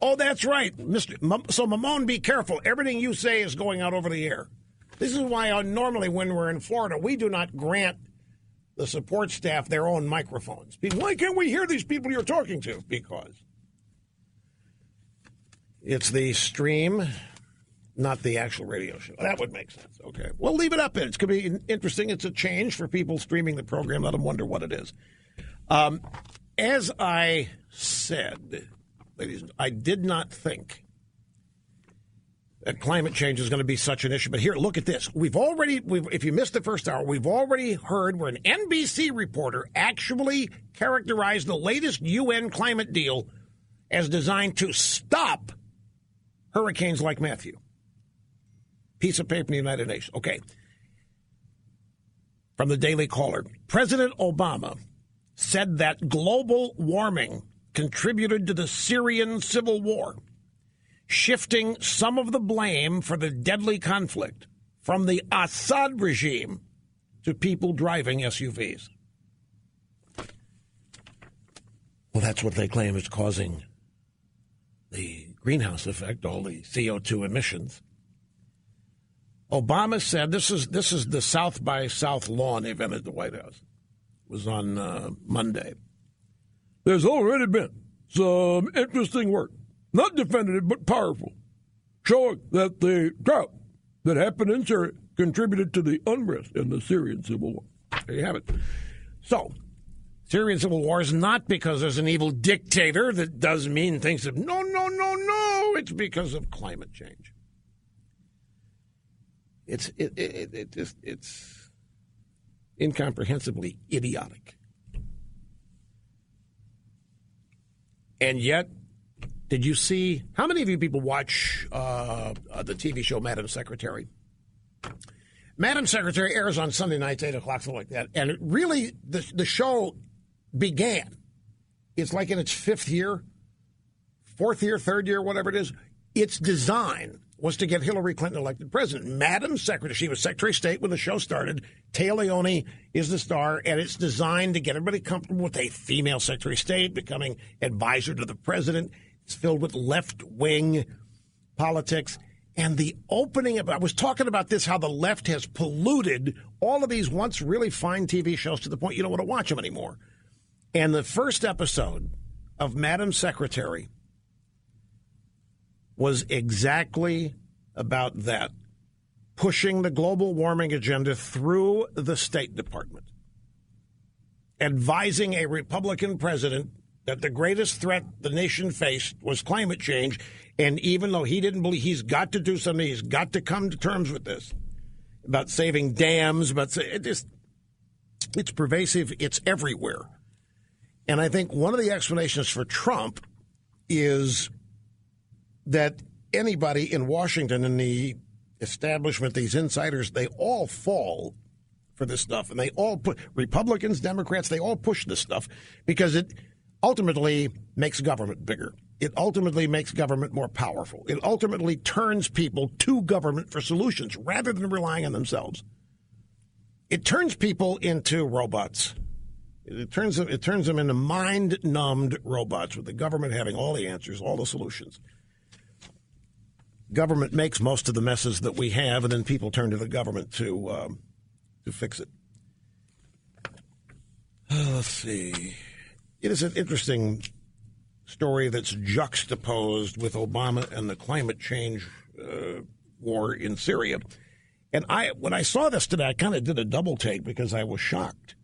Oh, that's right. So, Mamone, be careful. Everything you say is going out over the air. This is why normally when we're in Florida, we do not grant the support staff their own microphones. Why can't we hear these people you're talking to? Because it's the stream, not the actual radio show. That would make sense. Okay. We'll leave it up. It's going to be interesting. It's a change for people streaming the program. Let them wonder what it is. As I said, ladies, I did not think that climate change is going to be such an issue. But here, look at this. If you missed the first hour, we've already heard where an NBC reporter actually characterized the latest UN climate deal as designed to stop hurricanes like Matthew. Piece of paper in the United Nations. Okay. From the Daily Caller. President Obama said that global warming contributed to the Syrian civil war, shifting some of the blame for the deadly conflict from the Assad regime to people driving SUVs. Well, that's what they claim is causing the greenhouse effect, all the CO2 emissions. Obama said, this is the South by South lawn event at the White House. It was on Monday. There's already been some interesting work, not definitive but powerful, showing that the drought that happened in Syria contributed to the unrest in the Syrian civil war. There you have it. So, Syrian civil war is not because there's an evil dictator that does mean things. No. it's because of climate change. It's incomprehensibly idiotic. And yet, did you see, how many of you people watch the TV show Madam Secretary? Madam Secretary airs on Sunday nights, 8 o'clock, something like that. And it really, the show began. It's like in its 4th year, 3rd year, whatever it is. Its design was to get Hillary Clinton elected president. Madam Secretary, she was Secretary of State when the show started. Taya Leone is the star, and it's designed to get everybody comfortable with a female Secretary of State becoming advisor to the president. It's filled with left-wing politics. And the opening of, I was talking about this, how the left has polluted all of these once really fine TV shows to the point you don't want to watch them anymore. And the first episode of Madam Secretary was exactly about that, pushing the global warming agenda through the State Department, advising a Republican president that the greatest threat the nation faced was climate change, and even though he didn't believe, he's got to do something, he's got to come to terms with this, about saving dams, but it's pervasive, it's everywhere. And I think one of the explanations for Trump is that anybody in Washington, in the establishment, these insiders, they all fall for this stuff. And they all put, Republicans, Democrats, they all push this stuff because it ultimately makes government bigger. It ultimately makes government more powerful. It ultimately turns people to government for solutions rather than relying on themselves. It turns people into robots. It turns them into mind-numbed robots with the government having all the answers, all the solutions. Government makes most of the messes that we have, and then people turn to the government to fix it. Let's see. It is an interesting story that's juxtaposed with Obama and the climate change war in Syria. And when I saw this today, I kind of did a double take because I was shocked.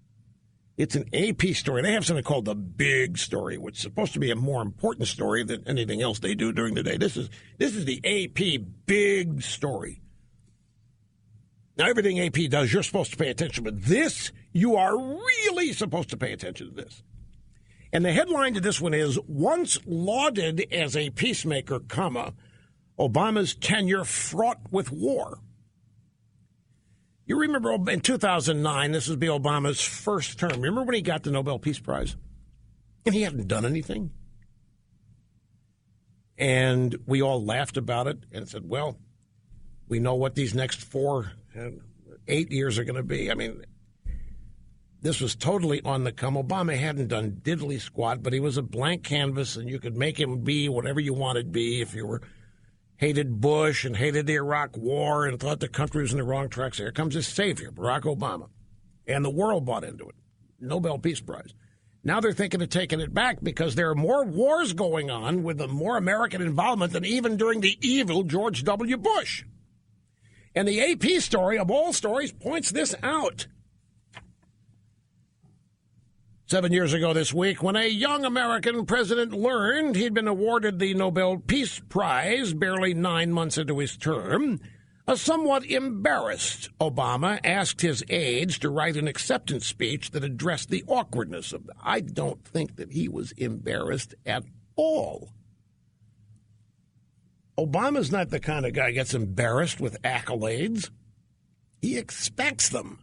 It's an AP story. They have something called the Big Story, which is supposed to be a more important story than anything else they do during the day. This is the AP Big Story. Now, everything AP does, you're supposed to pay attention, but this, you are really supposed to pay attention to this. And the headline to this one is, once lauded as a peacemaker, Obama's tenure fraught with war. You remember in 2009, this would be Obama's first term. Remember when he got the Nobel Peace Prize? And he hadn't done anything. And we all laughed about it and said, well, we know what these next 8 years are going to be. I mean, this was totally on the come. Obama hadn't done diddly squat, but he was a blank canvas, and you could make him be whatever you wanted to be if you were hated Bush and hated the Iraq War and thought the country was in the wrong tracks. Here comes his savior, Barack Obama. And the world bought into it. Nobel Peace Prize. Now they're thinking of taking it back because there are more wars going on with more American involvement than even during the evil George W. Bush. And the AP story, of all stories, points this out. 7 years ago this week, when a young American president learned he'd been awarded the Nobel Peace Prize barely 9 months into his term, a somewhat embarrassed Obama asked his aides to write an acceptance speech that addressed the awkwardness of it. I don't think that he was embarrassed at all. Obama's not the kind of guy who gets embarrassed with accolades. He expects them.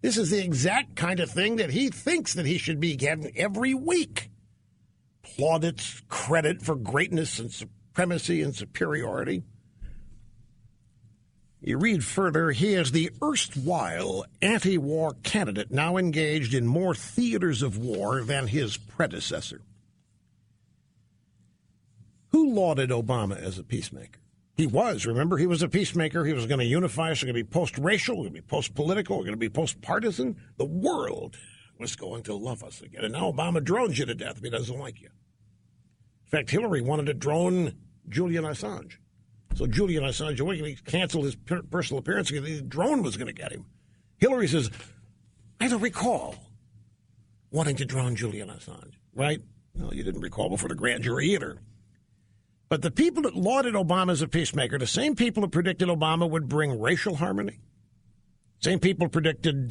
This is the exact kind of thing that he thinks that he should be getting every week. Plaudits, credit for greatness and supremacy and superiority. You read further, he is the erstwhile anti-war candidate now engaged in more theaters of war than his predecessor. Who lauded Obama as a peacemaker? He was, remember, he was a peacemaker. He was going to unify us. We're going to be post-racial. We're going to be post-political. We're going to be post-partisan. The world was going to love us again. And now Obama drones you to death if he doesn't like you. In fact, Hillary wanted to drone Julian Assange. So Julian Assange, when he canceled his personal appearance, the drone was going to get him. Hillary says, I don't recall wanting to drone Julian Assange, right? Well, you didn't recall before the grand jury either. But the people that lauded Obama as a peacemaker, the same people who predicted Obama would bring racial harmony, same people predicted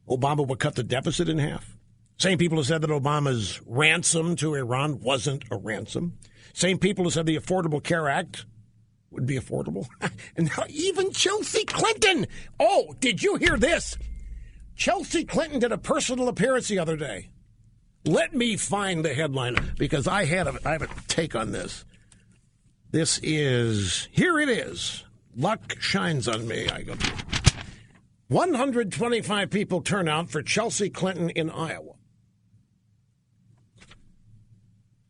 Obama would cut the deficit in half, same people who said that Obama's ransom to Iran wasn't a ransom, same people who said the Affordable Care Act would be affordable. And now even Chelsea Clinton. Oh, did you hear this? Chelsea Clinton did a personal appearance the other day. Let me find the headline because I have a take on this. Here it is. Luck shines on me. 125 people turn out for Chelsea Clinton in Iowa.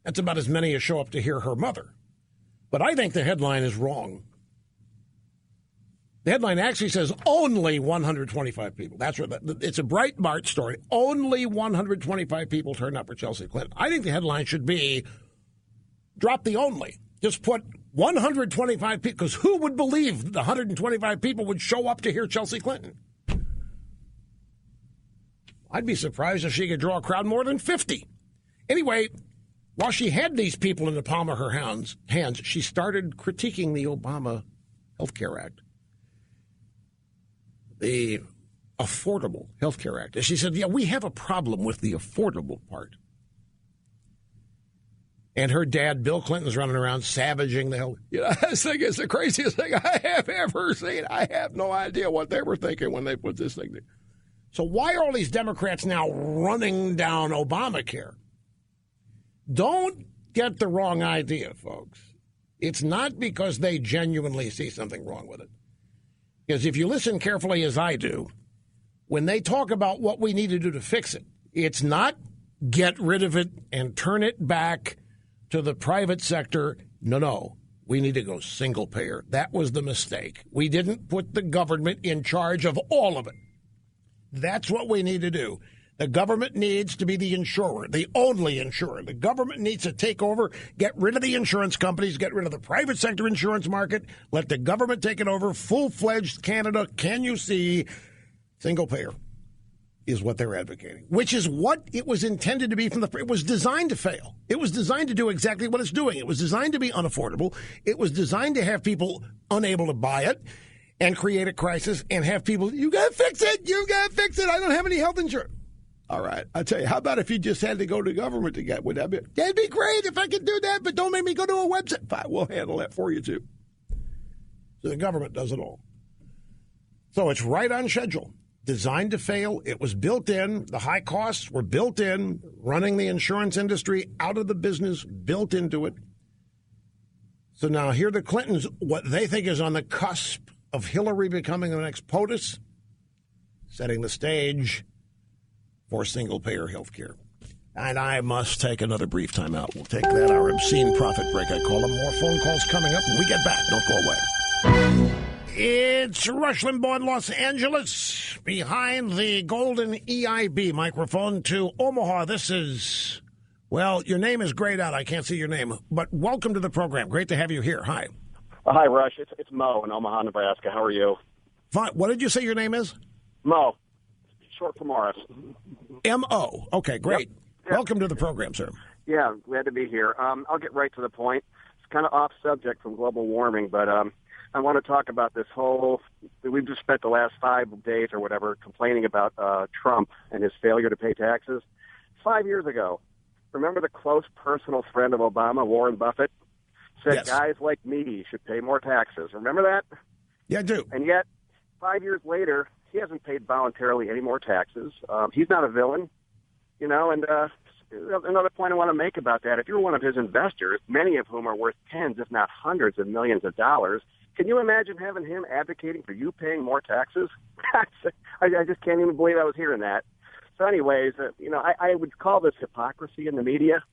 That's about as many as show up to hear her mother. But I think the headline is wrong. The headline actually says only 125 people. That's what it's a Breitbart story. Only 125 people turned up for Chelsea Clinton. I think the headline should be drop the only. Just put 125 people, because who would believe the 125 people would show up to hear Chelsea Clinton? I'd be surprised if she could draw a crowd more than 50. Anyway, while she had these people in the palm of her hands, she started critiquing the Obama Health Care Act. The Affordable Health Care Act. And she said, yeah, we have a problem with the affordable part. And her dad, Bill Clinton's running around savaging the hell. This thing is the craziest thing I have ever seen. I have no idea what they were thinking when they put this thing there. So why are all these Democrats now running down Obamacare? Don't get the wrong idea, folks. It's not because they genuinely see something wrong with it. Because if you listen carefully as I do, when they talk about what we need to do to fix it, it's not get rid of it and turn it back to the private sector. No. We need to go single payer. That was the mistake. We didn't put the government in charge of all of it. That's what we need to do. The government needs to be the insurer, the only insurer. The government needs to take over, get rid of the insurance companies, get rid of the private sector insurance market, let the government take it over, full-fledged Canada. Can you see? Single payer is what they're advocating, which is what it was intended to be from it was designed to fail. It was designed to do exactly what it's doing. It was designed to be unaffordable. It was designed to have people unable to buy it and create a crisis and have people, you got to fix it. You got to fix it. I don't have any health insurance. All right, I'll tell you, how about if you just had to go to government to get, would that be? That'd be great if I could do that, but don't make me go to a website. Fine, we'll handle that for you, too. So the government does it all. So it's right on schedule. Designed to fail. It was built in. The high costs were built in. Running the insurance industry out of the business, built into it. So now here the Clintons, what they think is on the cusp of Hillary becoming the next POTUS, setting the stage for single-payer health care. And I must take another brief time out. We'll take that, our obscene profit break, I call them. More phone calls coming up when we get back. Don't go away. It's Rush Limbaugh in Los Angeles, behind the golden EIB microphone to Omaha. This is, well, your name is grayed out. I can't see your name, but welcome to the program. Great to have you here. Hi. Hi, Rush. It's Mo in Omaha, Nebraska. How are you? Fine. What did you say your name is? Mo. Short for Morris. M.O. Okay, great. Yep. Welcome to the program, sir. Yeah, glad to be here. I'll get right to the point. It's kind of off subject from global warming, but I want to talk about this whole, we've just spent the last 5 days or whatever complaining about Trump and his failure to pay taxes. 5 years ago, remember the close personal friend of Obama, Warren Buffett, said yes. Guys like me should pay more taxes. Remember that? Yeah, I do. And yet, 5 years later, he hasn't paid voluntarily any more taxes. He's not a villain, you know. And another point I want to make about that, if you're one of his investors, many of whom are worth tens, if not hundreds of millions of dollars, can you imagine having him advocating for you paying more taxes? I just can't even believe I was hearing that. So anyways, you know, I would call this hypocrisy in the media,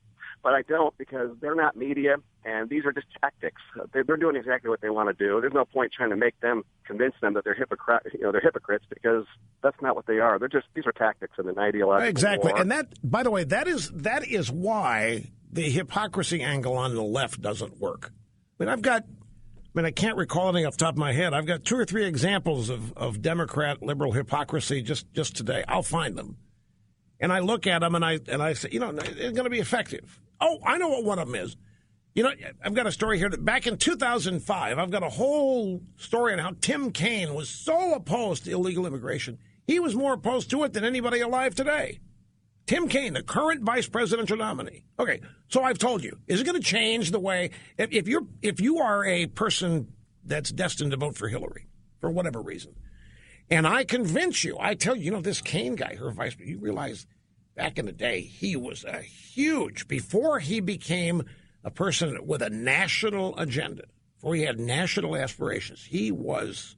but I don't, because they're not media, and these are just tactics. They're doing exactly what they want to do. There's no point trying to convince them that they're hypocrites, because that's not what they are. These are tactics in an ideological exactly. war. And that, by the way, that is why the hypocrisy angle on the left doesn't work. I can't recall anything off the top of my head. I've got 2 or 3 examples of Democrat liberal hypocrisy just today. I'll find them. And I look at them and I say, you know, it's going to be effective. Oh, I know what one of them is. You know, I've got a story here that back in 2005, I've got a whole story on how Tim Kaine was so opposed to illegal immigration. He was more opposed to it than anybody alive today. Tim Kaine, the current vice presidential nominee. Okay, so I've told you, is it going to change the way, if you are a person that's destined to vote for Hillary, for whatever reason, and I convince you, I tell you, you know, this Kaine guy, her vice president, you realize back in the day, he was a huge, before he became a person with a national agenda, before he had national aspirations, he was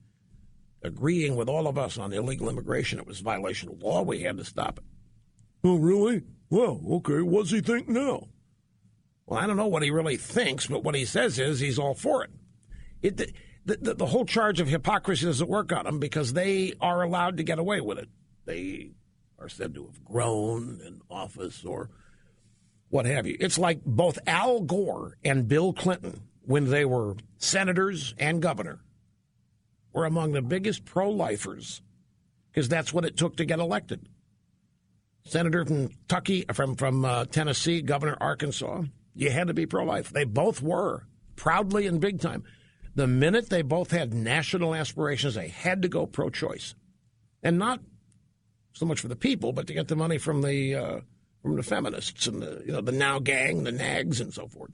agreeing with all of us on illegal immigration. It was a violation of law. We had to stop it. Oh, really? Well, okay. What does he think now? Well, I don't know what he really thinks, but what he says is he's all for it. The whole charge of hypocrisy doesn't work on them because they are allowed to get away with it. They are said to have grown in office or what have you. It's like both Al Gore and Bill Clinton, when they were senators and governor, were among the biggest pro-lifers because that's what it took to get elected. Senator from Kentucky, from Tennessee, Governor Arkansas, you had to be pro-life. They both were, proudly and big time. The minute they both had national aspirations, they had to go pro-choice. And not so much for the people, but to get the money from the feminists and the Now Gang, the nags, and so forth.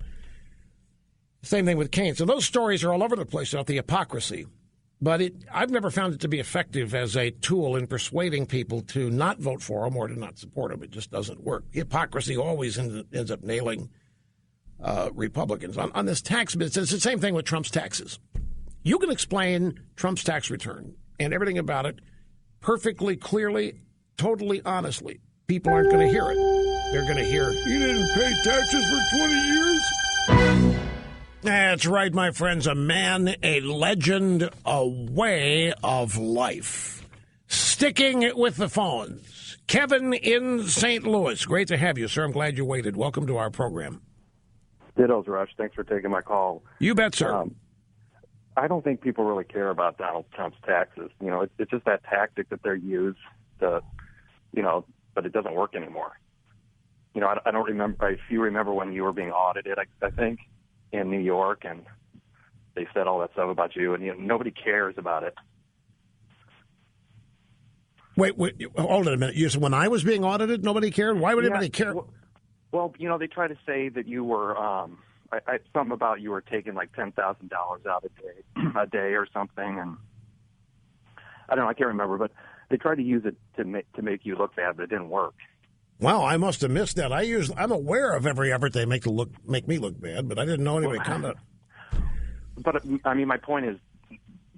Same thing with Kaine. So those stories are all over the place about the hypocrisy. But I've never found it to be effective as a tool in persuading people to not vote for them or to not support them. It just doesn't work. Hypocrisy always ends up nailing Republicans. On this tax business, it's the same thing with Trump's taxes. You can explain Trump's tax return and everything about it perfectly, clearly, totally honestly. People aren't going to hear it. They're going to hear, you didn't pay taxes for 20 years? That's right, my friends. A man, a legend, a way of life. Sticking with the phones. Kevin in St. Louis. Great to have you, sir. I'm glad you waited. Welcome to our program. Dittos, Rush. Thanks for taking my call. You bet, sir. I don't think people really care about Donald Trump's taxes. You know, it's just that tactic that they're used to, but it doesn't work anymore. You know, I don't remember, if you remember when you were being audited, I think, in New York, and they said all that stuff about you, and nobody cares about it. Wait, hold it a minute. You said when I was being audited, nobody cared? Why would anybody care? Well, they try to say that you were, something about you were taking like $10,000 out a day or something, and I don't know, I can't remember, but they tried to use it to make you look bad, but it didn't work. Wow, I must have missed that. I'm aware of every effort they make to make me look bad, but I didn't know anybody comment. But I mean, my point is,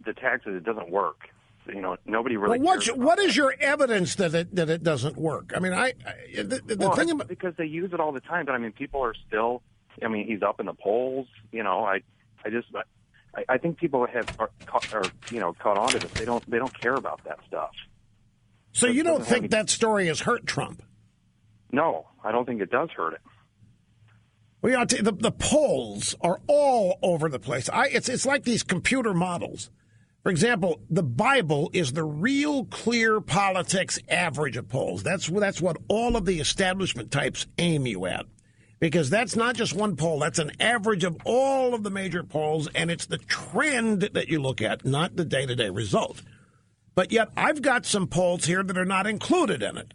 the taxes, it doesn't work. Nobody really. Well, what is your evidence that it doesn't work? I mean, the thing about, because they use it all the time. But I mean, people are still. I mean, he's up in the polls. I think people are caught on to this. They don't care about that stuff. So you don't think that story has hurt Trump? No, I don't think it does hurt it. Well, the polls are all over the place. It's like these computer models. For example, the Bible is the real clear politics average of polls. That's what all of the establishment types aim you at. Because that's not just one poll. That's an average of all of the major polls, and it's the trend that you look at, not the day-to-day result. But yet I've got some polls here that are not included in it.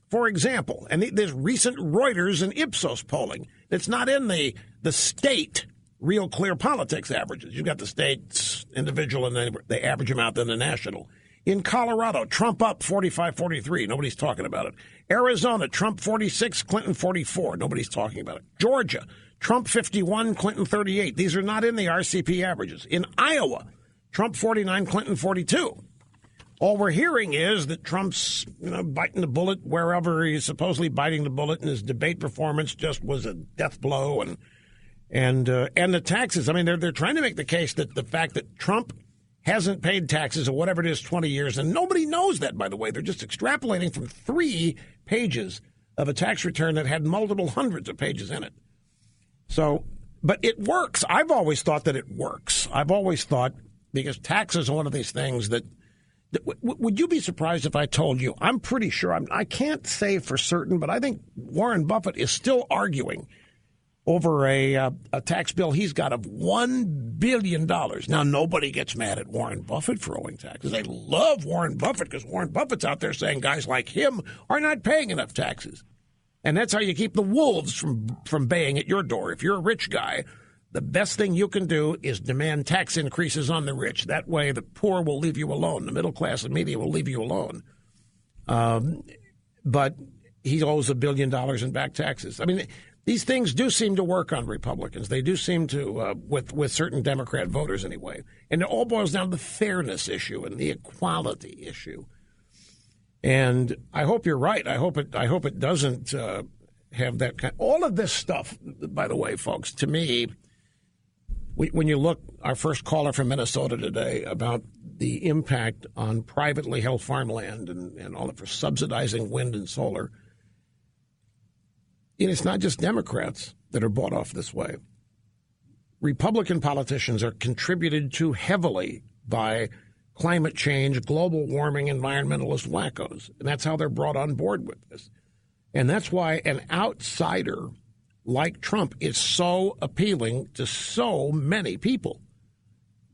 For example, and there's recent Reuters and Ipsos polling that's not in the state real clear politics averages. You've got the states, individual, and then they average them out, then the national. In Colorado, Trump up 45-43. Nobody's talking about it. Arizona, Trump 46, Clinton 44. Nobody's talking about it. Georgia, Trump 51, Clinton 38. These are not in the RCP averages. In Iowa, Trump 49, Clinton 42. All we're hearing is that Trump's biting the bullet wherever he's supposedly biting the bullet, and his debate performance just was a death blow. And the taxes. I mean, they're trying to make the case that the fact that Trump hasn't paid taxes or whatever it is 20 years, and nobody knows that, by the way. They're just extrapolating from 3 pages of a tax return that had multiple hundreds of pages in it. So, but it works. I've always thought that it works. I've always thought, because taxes are one of these things that would you be surprised if I told you, I'm pretty sure, I can't say for certain, but I think Warren Buffett is still arguing over a tax bill he's got of $1 billion. Now, nobody gets mad at Warren Buffett for owing taxes. They love Warren Buffett because Warren Buffett's out there saying guys like him are not paying enough taxes. And that's how you keep the wolves from baying at your door. If you're a rich guy, the best thing you can do is demand tax increases on the rich. That way the poor will leave you alone. The middle class and media will leave you alone. But he owes $1 billion in back taxes. I mean, these things do seem to work on Republicans. They do seem to, with certain Democrat voters anyway. And it all boils down to the fairness issue and the equality issue. And I hope you're right. I hope it doesn't have that kind. All of this stuff, by the way, folks, to me, when you look, our first caller from Minnesota today about the impact on privately held farmland and all that for subsidizing wind and solar. And it's not just Democrats that are bought off this way. Republican politicians are contributed to heavily by climate change, global warming, environmentalist wackos. And that's how they're brought on board with this. And that's why an outsider like Trump is so appealing to so many people.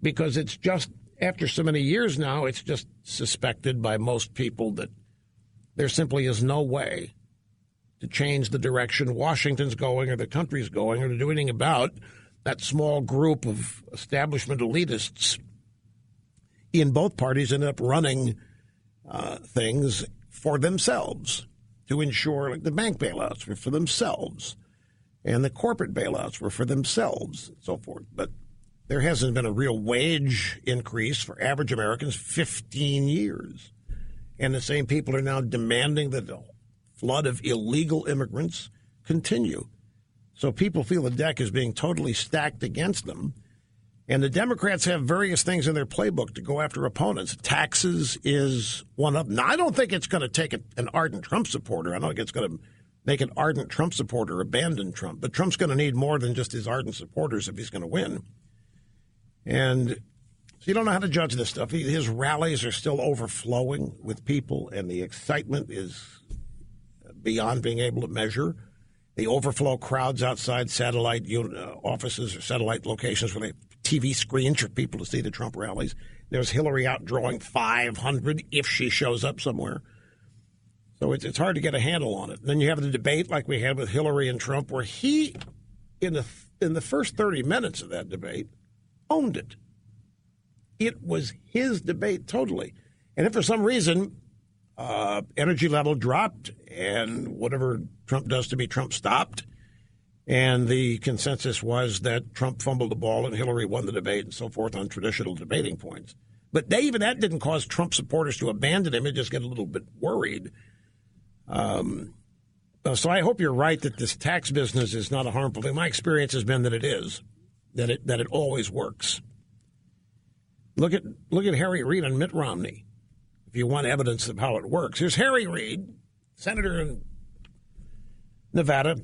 Because it's just, after so many years now, it's just suspected by most people that there simply is no way to change the direction Washington's going or the country's going or to do anything about that small group of establishment elitists in both parties ended up running things for themselves to ensure, like the bank bailouts were for themselves and the corporate bailouts were for themselves and so forth. But there hasn't been a real wage increase for average Americans 15 years. And the same people are now demanding that the flood of illegal immigrants continue. So people feel the deck is being totally stacked against them. And the Democrats have various things in their playbook to go after opponents. Taxes is one of them. Now, I don't think it's going to take an ardent Trump supporter. I don't think it's going to make an ardent Trump supporter abandon Trump. But Trump's going to need more than just his ardent supporters if he's going to win. And so you don't know how to judge this stuff. His rallies are still overflowing with people, and the excitement is beyond being able to measure. The overflow crowds outside satellite offices or satellite locations where they have TV screens for people to see the Trump rallies. There's Hillary out drawing 500 if she shows up somewhere. So it's hard to get a handle on it. Then you have the debate like we had with Hillary and Trump, where he, in the first 30 minutes of that debate, owned it. It was his debate totally. And if for some reason energy level dropped and whatever Trump does to be Trump stopped, and the consensus was that Trump fumbled the ball and Hillary won the debate and so forth on traditional debating points. But even that didn't cause Trump supporters to abandon him and just get a little bit worried. So I hope you're right that this tax business is not a harmful thing. My experience has been that it is, that it always works. Look at Harry Reid and Mitt Romney. If you want evidence of how it works, here's Harry Reid, senator in Nevada,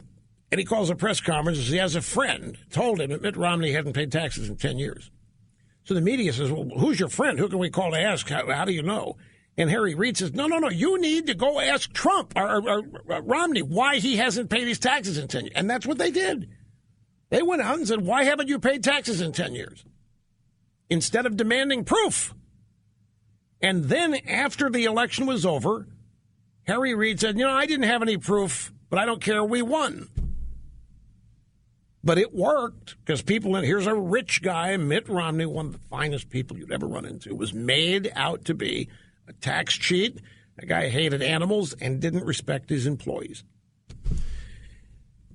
and he calls a press conference and he has a friend told him that Mitt Romney hadn't paid taxes in 10 years. So the media says, well, who's your friend? Who can we call to ask? How do you know? And Harry Reid says, no, you need to go ask Trump or Romney why he hasn't paid his taxes in 10 years. And that's what they did. They went out and said, why haven't you paid taxes in 10 years? Instead of demanding proof. And then after the election was over, Harry Reid said, I didn't have any proof, but I don't care, we won. But it worked because here's a rich guy, Mitt Romney, one of the finest people you'd ever run into, was made out to be a tax cheat. A guy hated animals and didn't respect his employees.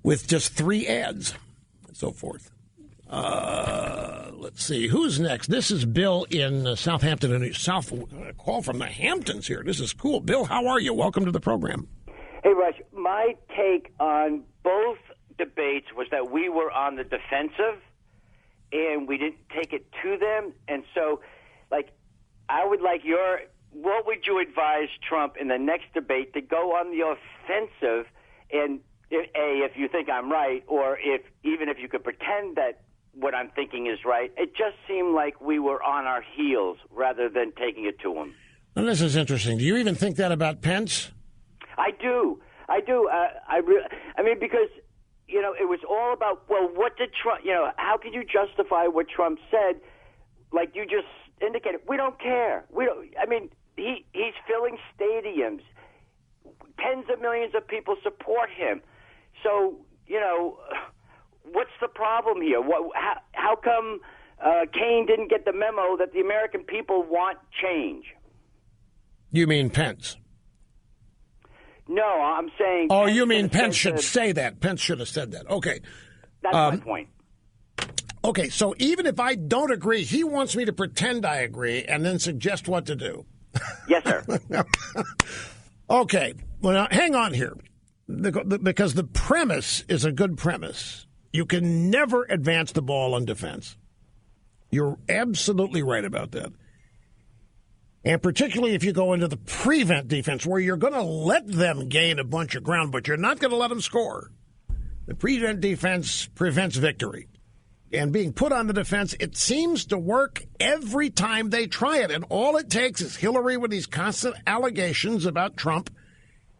With just 3 ads and so forth. Let's see. Who's next? This is Bill in Southampton. Call from the Hamptons here. This is cool. Bill, how are you? Welcome to the program. Hey, Rush. My take on both debates was that we were on the defensive and we didn't take it to them. And so, I would like what would you advise Trump in the next debate to go on the offensive? And if you think I'm right, or even if you could pretend that what I'm thinking is right, it just seemed like we were on our heels rather than taking it to him. Well, this is interesting. Do you even think that about Pence? I do. I mean, because it was all about, well, what did Trump, how could you justify what Trump said? Like you just indicated, we don't care. He's filling stadiums. Tens of millions of people support him. So, what's the problem here? How come Kaine didn't get the memo that the American people want change? You mean Pence? No, I'm saying... Oh, you mean Pence should say that. Pence should have said that. Okay. That's my point. Okay, so even if I don't agree, he wants me to pretend I agree and then suggest what to do. Yes, sir. Okay. Well, now, hang on here. Because the premise is a good premise. You can never advance the ball on defense. You're absolutely right about that. And particularly if you go into the prevent defense, where you're going to let them gain a bunch of ground, but you're not going to let them score. The prevent defense prevents victory. And being put on the defense, it seems to work every time they try it. And all it takes is Hillary with these constant allegations about Trump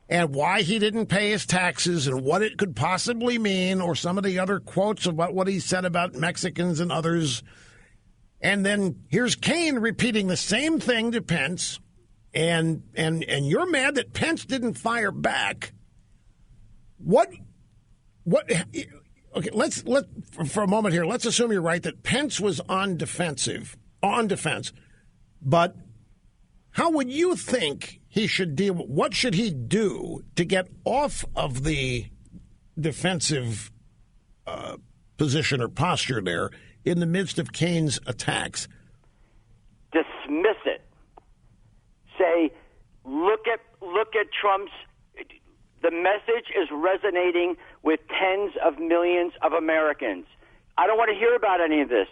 and why he didn't pay his taxes and what it could possibly mean, or some of the other quotes about what he said about Mexicans and others. And then here's Kaine repeating the same thing to Pence, and you're mad that Pence didn't fire back. What? Okay, let's for a moment here. Let's assume you're right that Pence was on defense. But how would you think he should deal? What should he do to get off of the defensive position or posture there in the midst of Kaine's attacks? Dismiss it. Say, look at Trump's. The message is resonating with tens of millions of Americans. I don't want to hear about any of this.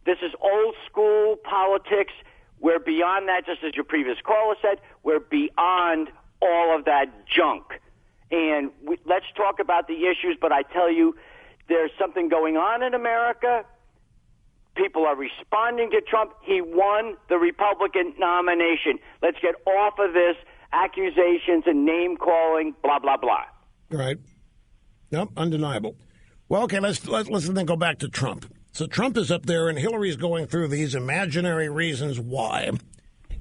This is old school politics. We're beyond that, just as your previous caller said. We're beyond all of that junk. And let's talk about the issues, but I tell you, there's something going on in America. People are responding to Trump. He won the Republican nomination. Let's get off of this accusations and name-calling, blah, blah, blah. Right. Yep, undeniable. Well, okay, let's then go back to Trump. So Trump is up there, and Hillary's going through these imaginary reasons why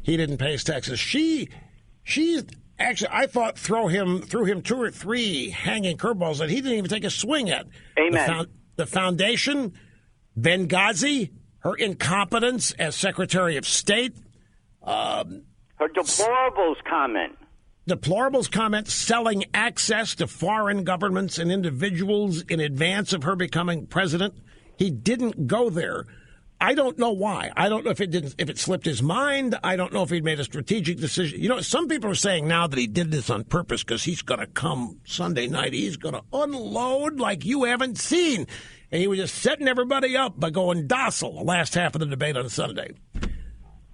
he didn't pay his taxes. She's actually, I thought, threw him 2 or 3 hanging curveballs that he didn't even take a swing at. Amen. The foundation, Benghazi, her incompetence as Secretary of State. Her deplorables comment. Selling access to foreign governments and individuals in advance of her becoming president. He didn't go there. I don't know why. I don't know if it slipped his mind. I don't know if he'd made a strategic decision. Some people are saying now that he did this on purpose because he's going to come Sunday night. He's going to unload like you haven't seen. And he was just setting everybody up by going docile the last half of the debate on Sunday.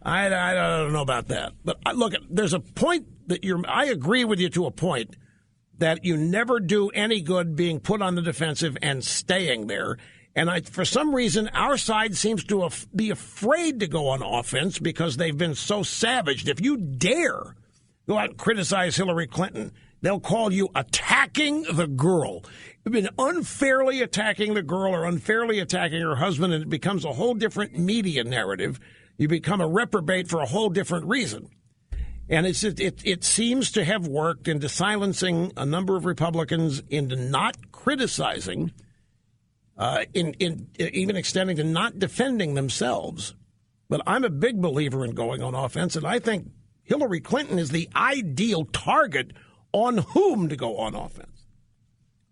I don't know about that. But look, there's a point that I agree with you to a point that you never do any good being put on the defensive and staying there. And for some reason, our side seems to be afraid to go on offense because they've been so savaged. If you dare go out and criticize Hillary Clinton, they'll call you attacking the girl. You've been unfairly attacking the girl or unfairly attacking her husband, and it becomes a whole different media narrative. You become a reprobate for a whole different reason. And it seems to have worked into silencing a number of Republicans, into not criticizing, in even extending to not defending themselves. But I'm a big believer in going on offense, and I think Hillary Clinton is the ideal target on whom to go on offense.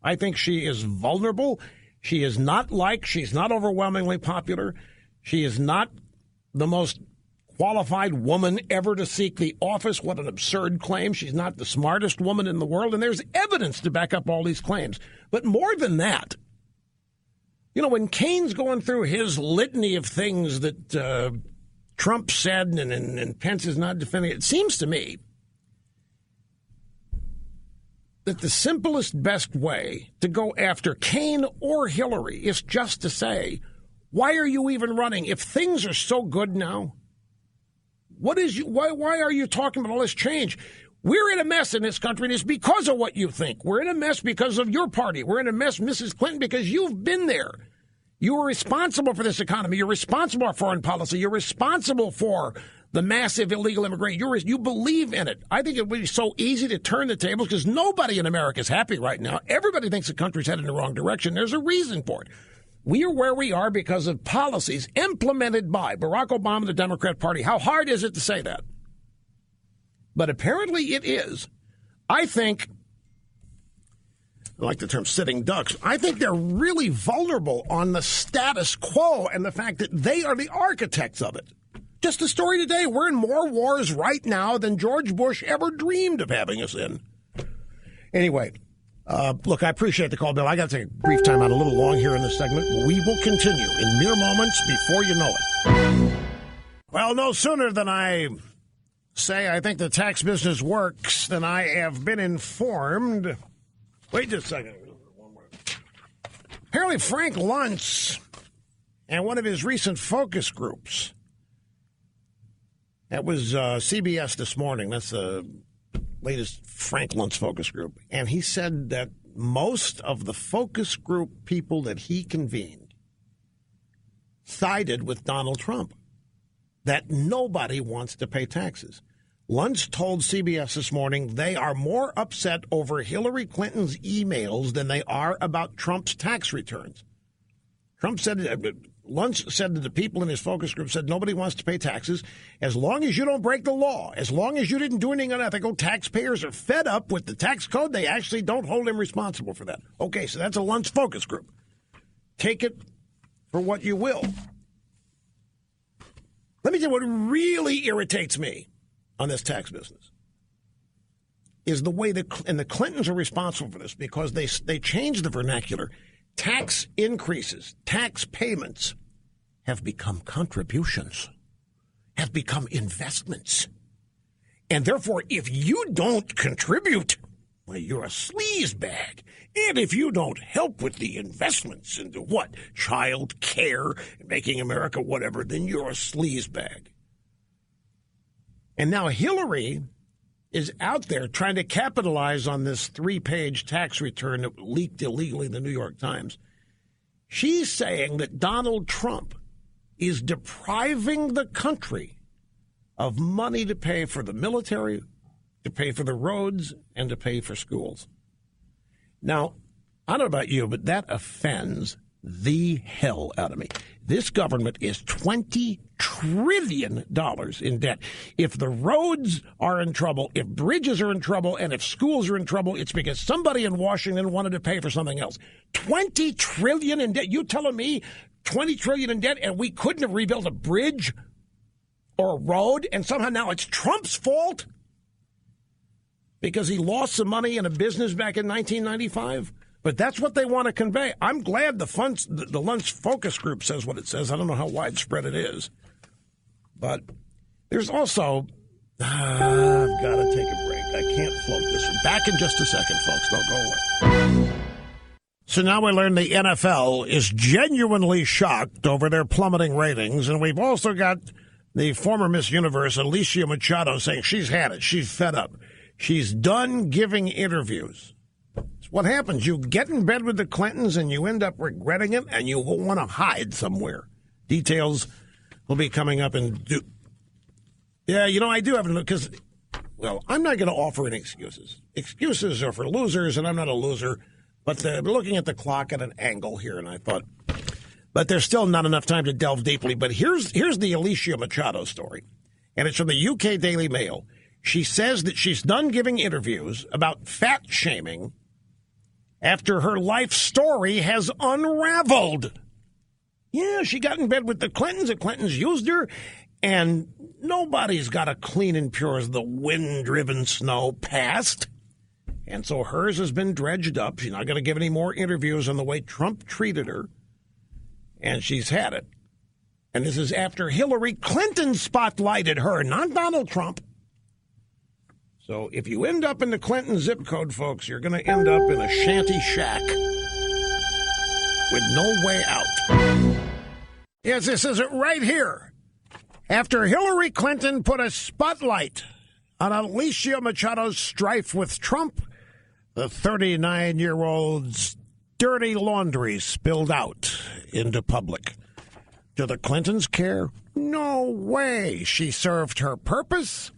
I think she is vulnerable. She is not liked. She's not overwhelmingly popular. She is not the most qualified woman ever to seek the office. What an absurd claim. She's not the smartest woman in the world, and there's evidence to back up all these claims. But more than that, when Kaine's going through his litany of things that Trump said and Pence is not defending, it seems to me that the simplest, best way to go after Kaine or Hillary is just to say, why are you even running? If things are so good now, why are you talking about all this change? We're in a mess in this country, and it's because of what you think. We're in a mess because of your party. We're in a mess, Mrs. Clinton, because you've been there. You are responsible for this economy. You're responsible for foreign policy. You're responsible for the massive illegal immigration. You believe in it. I think it would be so easy to turn the tables because nobody in America is happy right now. Everybody thinks the country's headed in the wrong direction. There's a reason for it. We are where we are because of policies implemented by Barack Obama and the Democrat Party. How hard is it to say that? But apparently it is. I think, I like the term sitting ducks, I think they're really vulnerable on the status quo and the fact that they are the architects of it. Just the story today, we're in more wars right now than George Bush ever dreamed of having us in. Anyway, look, I appreciate the call, Bill. I got to take a brief time out, a little long here in this segment. We will continue in mere moments before you know it. Well, no sooner than I say I think the tax business works than I have been informed. Wait just a second. Apparently Frank Luntz and one of his recent focus groups, that was CBS This Morning, that's the latest Frank Luntz focus group, and he said that most of the focus group people that he convened sided with Donald Trump, that nobody wants to pay taxes. Luntz told CBS This Morning they are more upset over Hillary Clinton's emails than they are about Trump's tax returns. Luntz said that the people in his focus group said nobody wants to pay taxes as long as you don't break the law, as long as you didn't do anything unethical. Taxpayers are fed up with the tax code. They actually don't hold him responsible for that. Okay, so that's a Luntz focus group. Take it for what you will. Let me tell you what really irritates me on this tax business is the way and the Clintons are responsible for this because they changed the vernacular. Tax increases, tax payments have become contributions, have become investments. And therefore, if you don't contribute, well, you're a sleazebag. And if you don't help with the investments into what? Child care, making America whatever, then you're a sleazebag. And now Hillary is out there trying to capitalize on this 3-page tax return that leaked illegally in the New York Times. She's saying that Donald Trump is depriving the country of money to pay for the military, to pay for the roads, and to pay for schools. Now, I don't know about you, but that offends the hell out of me. This government is $20 trillion in debt. If the roads are in trouble, if bridges are in trouble, and if schools are in trouble, it's because somebody in Washington wanted to pay for something else. $20 trillion in debt. You telling me $20 trillion in debt and we couldn't have rebuilt a bridge or a road, and somehow now it's Trump's fault because he lost some money in a business back in 1995? But that's what they want to convey. I'm glad the Luntz focus group says what it says. I don't know how widespread it is. But there's also, I've got to take a break. I can't float this one. Back in just a second, folks. Don't go away. So now we learn the NFL is genuinely shocked over their plummeting ratings. And we've also got the former Miss Universe, Alicia Machado, saying she's had it. She's fed up. She's done giving interviews. What happens? You get in bed with the Clintons and you end up regretting it and you want to hide somewhere. Details will be coming up in due. Yeah, I do have to know because, well, I'm not going to offer any excuses. Excuses are for losers, and I'm not a loser. But they're looking at the clock at an angle here, and I thought, but there's still not enough time to delve deeply. But here's the Alicia Machado story, and it's from the UK Daily Mail. She says that she's done giving interviews about fat shaming after her life story has unraveled. Yeah, she got in bed with the Clintons. The Clintons used her, and nobody's got a clean and pure as the wind-driven snow past. And so hers has been dredged up. She's not going to give any more interviews on the way Trump treated her, and she's had it. And this is after Hillary Clinton spotlighted her, not Donald Trump. So if you end up in the Clinton zip code, folks, you're going to end up in a shanty shack with no way out. Yes, this is it right here. After Hillary Clinton put a spotlight On Alicia Machado's strife with Trump, the 39-year-old's dirty laundry spilled out into public. Do the Clintons care? No way. She served her purpose,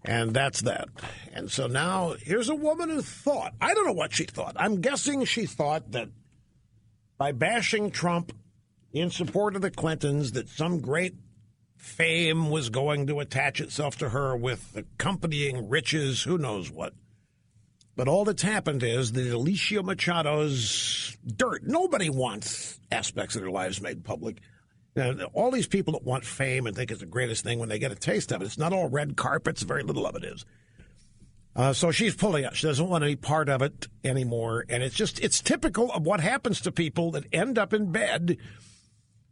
and that's that. And so now here's a woman who thought, I don't know what she thought. I'm guessing she thought that by bashing Trump in support of the Clintons, that some great fame was going to attach itself to her with accompanying riches, who knows what. But all that's happened is that Alicia Machado's dirt. Nobody wants aspects of their lives made public. All these people that want fame and think it's the greatest thing when they get a taste of it. It's not all red carpets. Very little of it is. So she's pulling out. She doesn't want any part of it anymore. And it's typical of what happens to people that end up in bed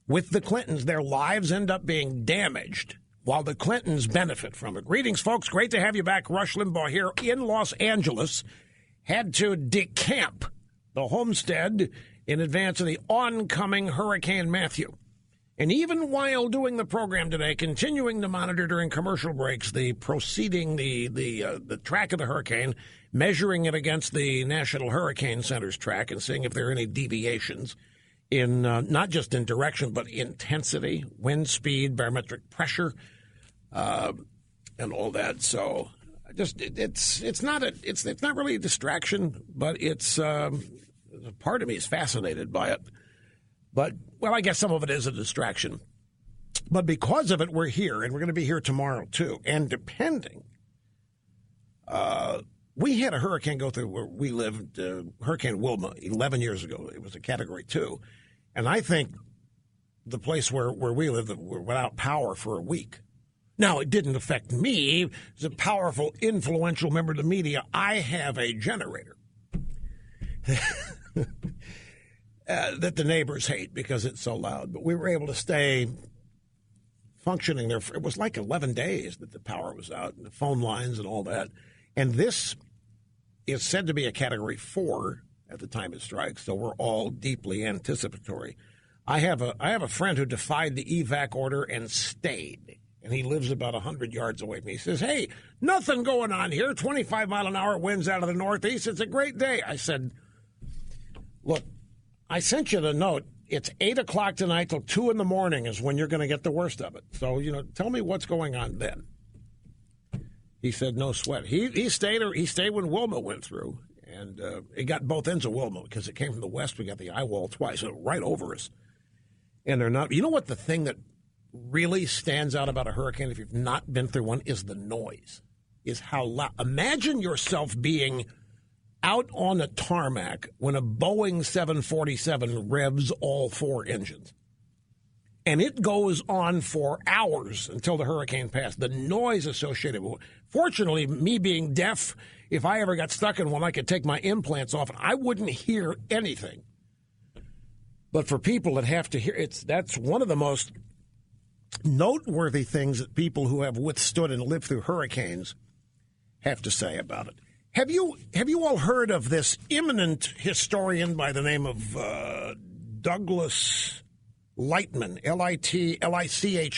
with the Clintons. Their lives end up being damaged while the Clintons benefit from it. Greetings, folks. Great to have you back. Rush Limbaugh here in Los Angeles. Had to decamp the homestead in advance of the oncoming Hurricane Matthew. And even while doing the program today, continuing to monitor during commercial breaks the proceeding, the track of the hurricane, measuring it against the National Hurricane Center's track and seeing if there are any deviations in not just in direction but intensity, wind speed, barometric pressure, and all that. So it's not really a distraction, but it's part of me is fascinated by it. But, well, I guess some of it is a distraction. But because of it, we're here, and we're going to be here tomorrow, too. And depending, we had a hurricane go through where we lived, Hurricane Wilma, 11 years ago. It was a Category 2. And I think the place where we lived, were without power for a week. Now, it didn't affect me. As a powerful, influential member of the media, I have a generator. That the neighbors hate because it's so loud. But we were able to stay functioning there. It was like 11 days that the power was out, and the phone lines and all that. And this is said to be a Category 4 at the time it strikes, so we're all deeply anticipatory. I have a friend who defied the evac order and stayed, and he lives about 100 yards away from me. He says, hey, nothing going on here, 25-mile-an-hour winds out of the northeast. It's a great day. I said, look, I sent you the note. It's 8 o'clock tonight till 2 in the morning is when you're going to get the worst of it. So, tell me what's going on then. He said, no sweat. He stayed when Wilma went through, and it got both ends of Wilma because it came from the west. We got the eye wall twice, right over us. And they're not. You know what the thing that really stands out about a hurricane, if you've not been through one, is the noise, is how loud. Imagine yourself being out on a tarmac when a Boeing 747 revs all 4 engines. And it goes on for hours until the hurricane passed. The noise associated with it. Fortunately, me being deaf, if I ever got stuck in one, I could take my implants off and I wouldn't hear anything. But for people that have to hear, that's one of the most noteworthy things that people who have withstood and lived through hurricanes have to say about it. Have you all heard of this eminent historian by the name of Douglas Lightman, Lichtman?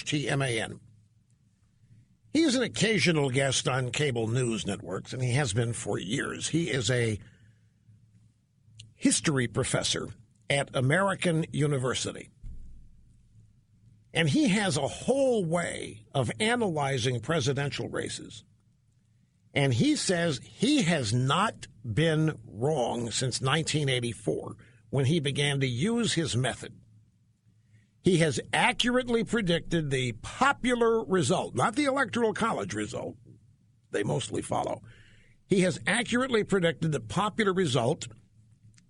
He's an occasional guest on cable news networks, and he has been for years. He is a history professor at American University. And he has a whole way of analyzing presidential races. And he says he has not been wrong since 1984 when he began to use his method. He has accurately predicted the popular result, not the Electoral College result. They mostly follow. He has accurately predicted the popular result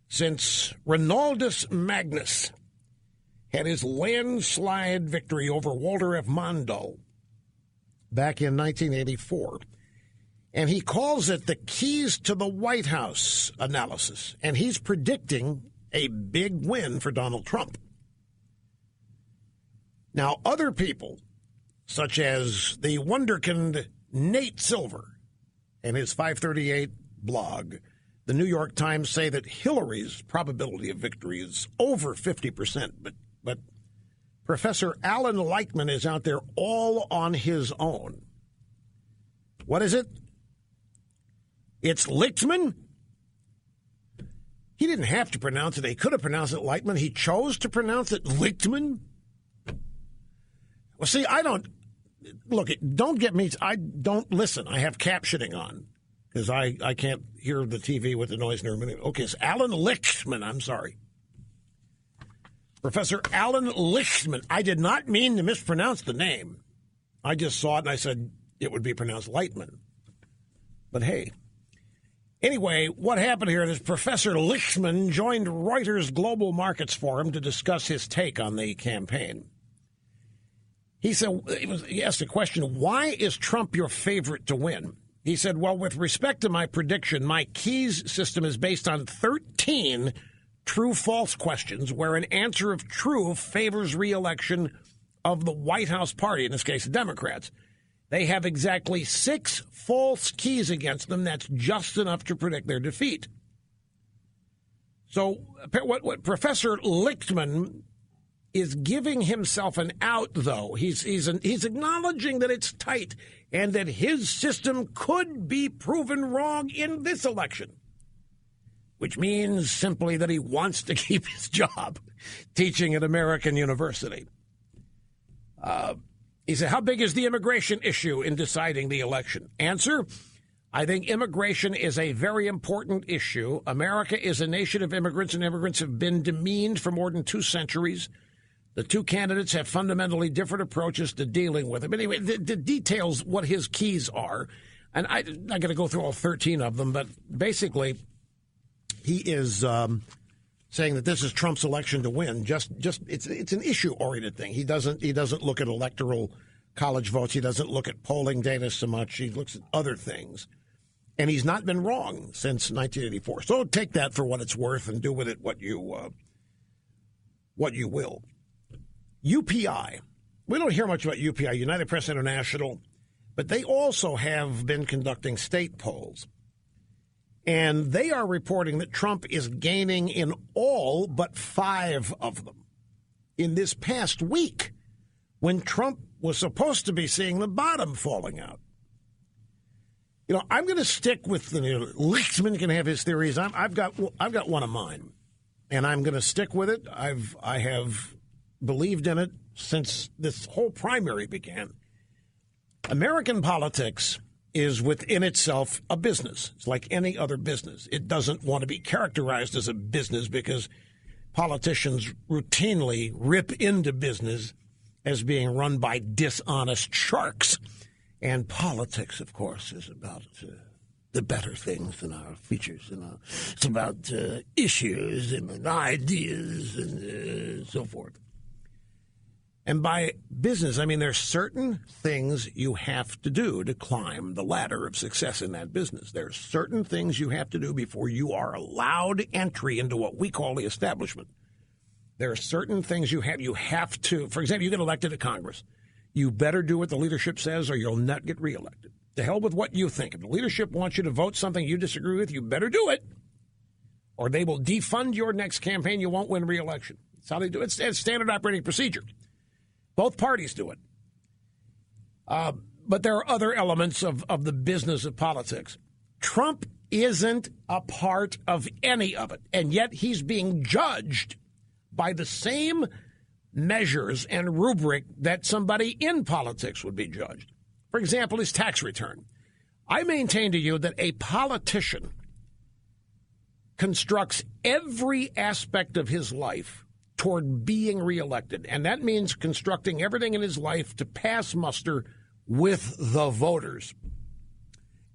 since Ronaldus Magnus had his landslide victory over Walter F. Mondale back in 1984. And he calls it the keys to the White House analysis. And he's predicting a big win for Donald Trump. Now, other people, such as the wonderkind Nate Silver and his 538 blog, the New York Times, say that Hillary's probability of victory is over 50%. But Professor Alan Lightman is out there all on his own What is it? It's Lichtman? He didn't have to pronounce it. He could have pronounced it Lightman. He chose to pronounce it Lichtman? Well, see, I don't... Look, don't get me... I don't listen. I have captioning on because I can't hear the TV with the noise near me. Okay, it's Alan Lichtman. I'm sorry. Professor Alan Lichtman. I did not mean to mispronounce the name. I just saw it and I said it would be pronounced Lightman. But hey... Anyway, what happened here is Professor Lichtman joined Reuters Global Markets Forum to discuss his take on the campaign. He said, he asked the question, why is Trump your favorite to win? He said, well, with respect to my prediction, my keys system is based on 13 true-false questions where an answer of true favors re-election of the White House party, in this case, the Democrats. They have exactly 6 false keys against them. That's just enough to predict their defeat. So what Professor Lichtman is giving himself an out, though. He's acknowledging that it's tight and that his system could be proven wrong in this election, which means simply that he wants to keep his job teaching at American University. He said, how big is the immigration issue in deciding the election? Answer, I think immigration is a very important issue. America is a nation of immigrants, and immigrants have been demeaned for more than 2 centuries. The 2 candidates have fundamentally different approaches to dealing with it. But anyway, the details, what his keys are, and I'm not going to go through all 13 of them, but basically he is saying that this is Trump's election to win. Just it's an issue-oriented thing. He doesn't look at electoral college votes. He doesn't look at polling data so much. He looks at other things. And he's not been wrong since 1984. So take that for what it's worth and do with it what you will. UPI. We don't hear much about UPI, United Press International, but they also have been conducting state polls. And they are reporting that Trump is gaining in all but 5 of them. In this past week, when Trump was supposed to be seeing the bottom falling out. You know, I'm going to stick with Lichtman can have his theories. I've got one of mine, and I'm going to stick with it. I have believed in it since this whole primary began. American politics is within itself a business. It's like any other business. It doesn't want to be characterized as a business because politicians routinely rip into business as being run by dishonest sharks. And politics, of course, is about the better things than our features. It's about issues and ideas and so forth. And by business, I mean there's certain things you have to do to climb the ladder of success in that business. There's certain things you have to do before you are allowed entry into what we call the establishment. There are certain things you have to, for example, you get elected to Congress. You better do what the leadership says or you'll not get reelected. To hell with what you think. If the leadership wants you to vote something you disagree with, you better do it. Or they will defund your next campaign. You won't win reelection. That's how they do it. It's standard operating procedure. Both parties do it. But there are other elements of the business of politics. Trump isn't a part of any of it, and yet he's being judged by the same measures and rubric that somebody in politics would be judged. For example, his tax return. I maintain to you that a politician constructs every aspect of his life toward being reelected, and that means constructing everything in his life to pass muster with the voters.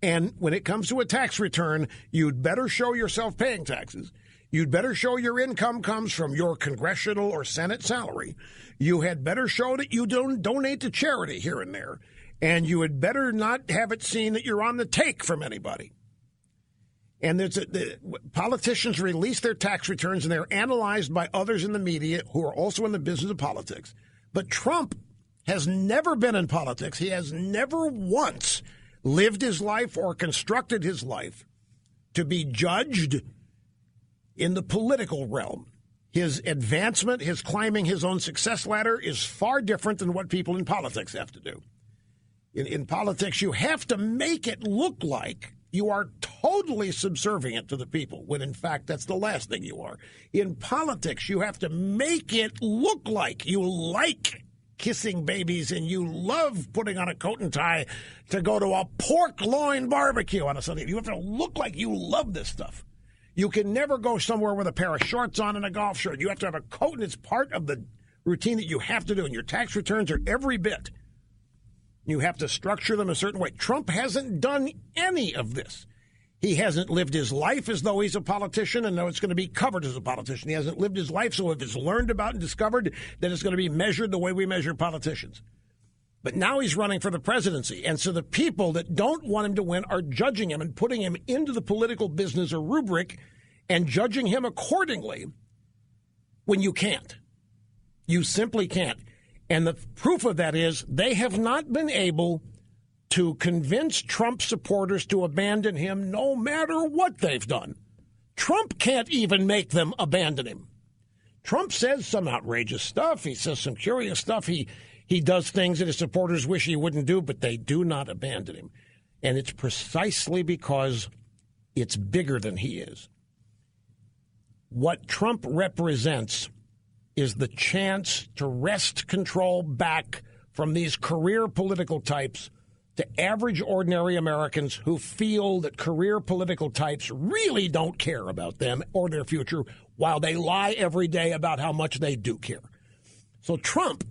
And when it comes to a tax return, you'd better show yourself paying taxes. You'd better show your income comes from your congressional or Senate salary. You had better show that you don't donate to charity here and there. And you had better not have it seen that you're on the take from anybody. And politicians release their tax returns, and they're analyzed by others in the media who are also in the business of politics. But Trump has never been in politics. He has never once lived his life or constructed his life to be judged in the political realm. His advancement, his climbing his own success ladder is far different than what people in politics have to do. In politics, you have to make it look like you are totally subservient to the people, when in fact that's the last thing you are. In politics, you have to make it look like you like kissing babies and you love putting on a coat and tie to go to a pork loin barbecue on a Sunday. You have to look like you love this stuff. You can never go somewhere with a pair of shorts on and a golf shirt. You have to have a coat, and it's part of the routine that you have to do, and your tax returns are every bit. You have to structure them a certain way. Trump hasn't done any of this. He hasn't lived his life as though he's a politician and though it's going to be covered as a politician. He hasn't lived his life, so if it's learned about and discovered, then it's going to be measured the way we measure politicians. But now he's running for the presidency, and so the people that don't want him to win are judging him and putting him into the political business or rubric and judging him accordingly when you can't. You simply can't. And the proof of that is they have not been able to convince Trump supporters to abandon him no matter what they've done. Trump can't even make them abandon him. Trump says some outrageous stuff. He says some curious stuff. He does things that his supporters wish he wouldn't do, but they do not abandon him. And it's precisely because it's bigger than he is. What Trump represents is the chance to wrest control back from these career political types to average, ordinary Americans who feel that career political types really don't care about them or their future, while they lie every day about how much they do care. So Trump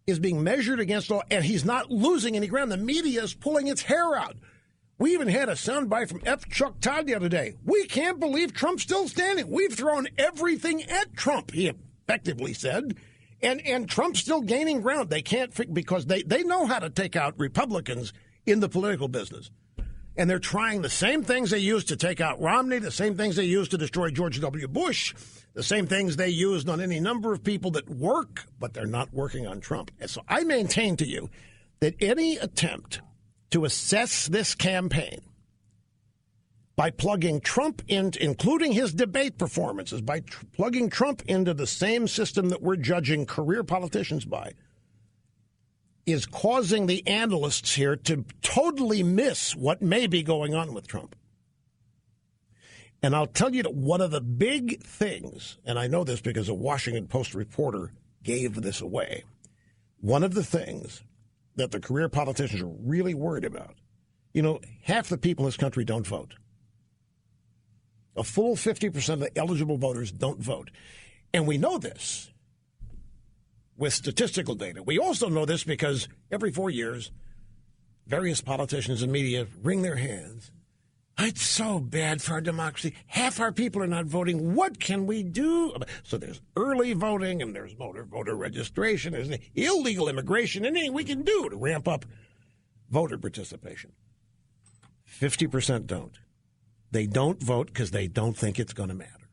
is being measured against all, and he's not losing any ground. The media is pulling its hair out. We even had a soundbite from F. Chuck Todd the other day. We can't believe Trump's still standing. We've thrown everything at Trump, he effectively said, and Trump's still gaining ground. They can't, because they know how to take out Republicans in the political business. And they're trying the same things they used to take out Romney, the same things they used to destroy George W. Bush, the same things they used on any number of people that work, but they're not working on Trump. And so I maintain to you that any attempt to assess this campaign by plugging Trump into, including his debate performances, by plugging Trump into the same system that we're judging career politicians by, is causing the analysts here to totally miss what may be going on with Trump. And I'll tell you that one of the big things, and I know this because a Washington Post reporter gave this away, one of the things that the career politicians are really worried about, half the people in this country don't vote. A full 50% of the eligible voters don't vote. And we know this with statistical data. We also know this because every 4 years, various politicians and media wring their hands. It's so bad for our democracy. Half our people are not voting. What can we do? So there's early voting, and there's voter registration, there's illegal immigration, anything we can do to ramp up voter participation. 50% don't. They don't vote because they don't think it's going to matter.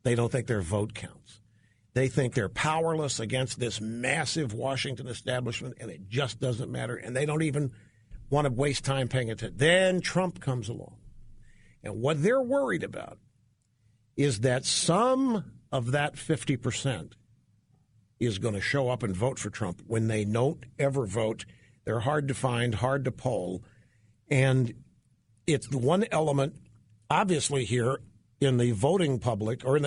They don't think their vote counts. They think they're powerless against this massive Washington establishment, and it just doesn't matter, and they don't even want to waste time paying attention. Then Trump comes along. And what they're worried about is that some of that 50% is going to show up and vote for Trump when they don't ever vote. They're hard to find, hard to poll. And it's the one element, obviously, here in the voting public or in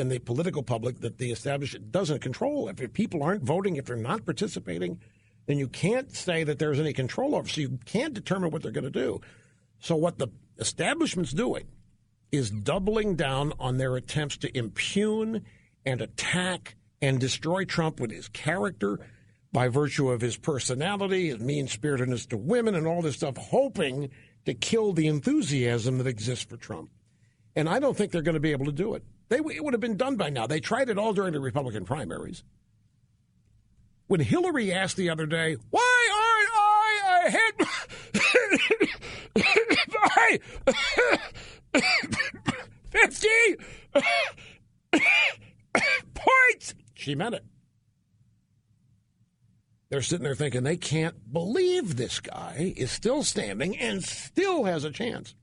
the political public that the establishment doesn't control. If people aren't voting, if they're not participating, then you can't say that there's any control over. So you can't determine what they're going to do. So what the establishment's doing is doubling down on their attempts to impugn and attack and destroy Trump with his character by virtue of his personality, his mean-spiritedness to women and all this stuff, hoping to kill the enthusiasm that exists for Trump. And I don't think they're going to be able to do it. It would have been done by now. They tried it all during the Republican primaries. When Hillary asked the other day, why aren't I ahead by 50 points, she meant it. They're sitting there thinking they can't believe this guy is still standing and still has a chance.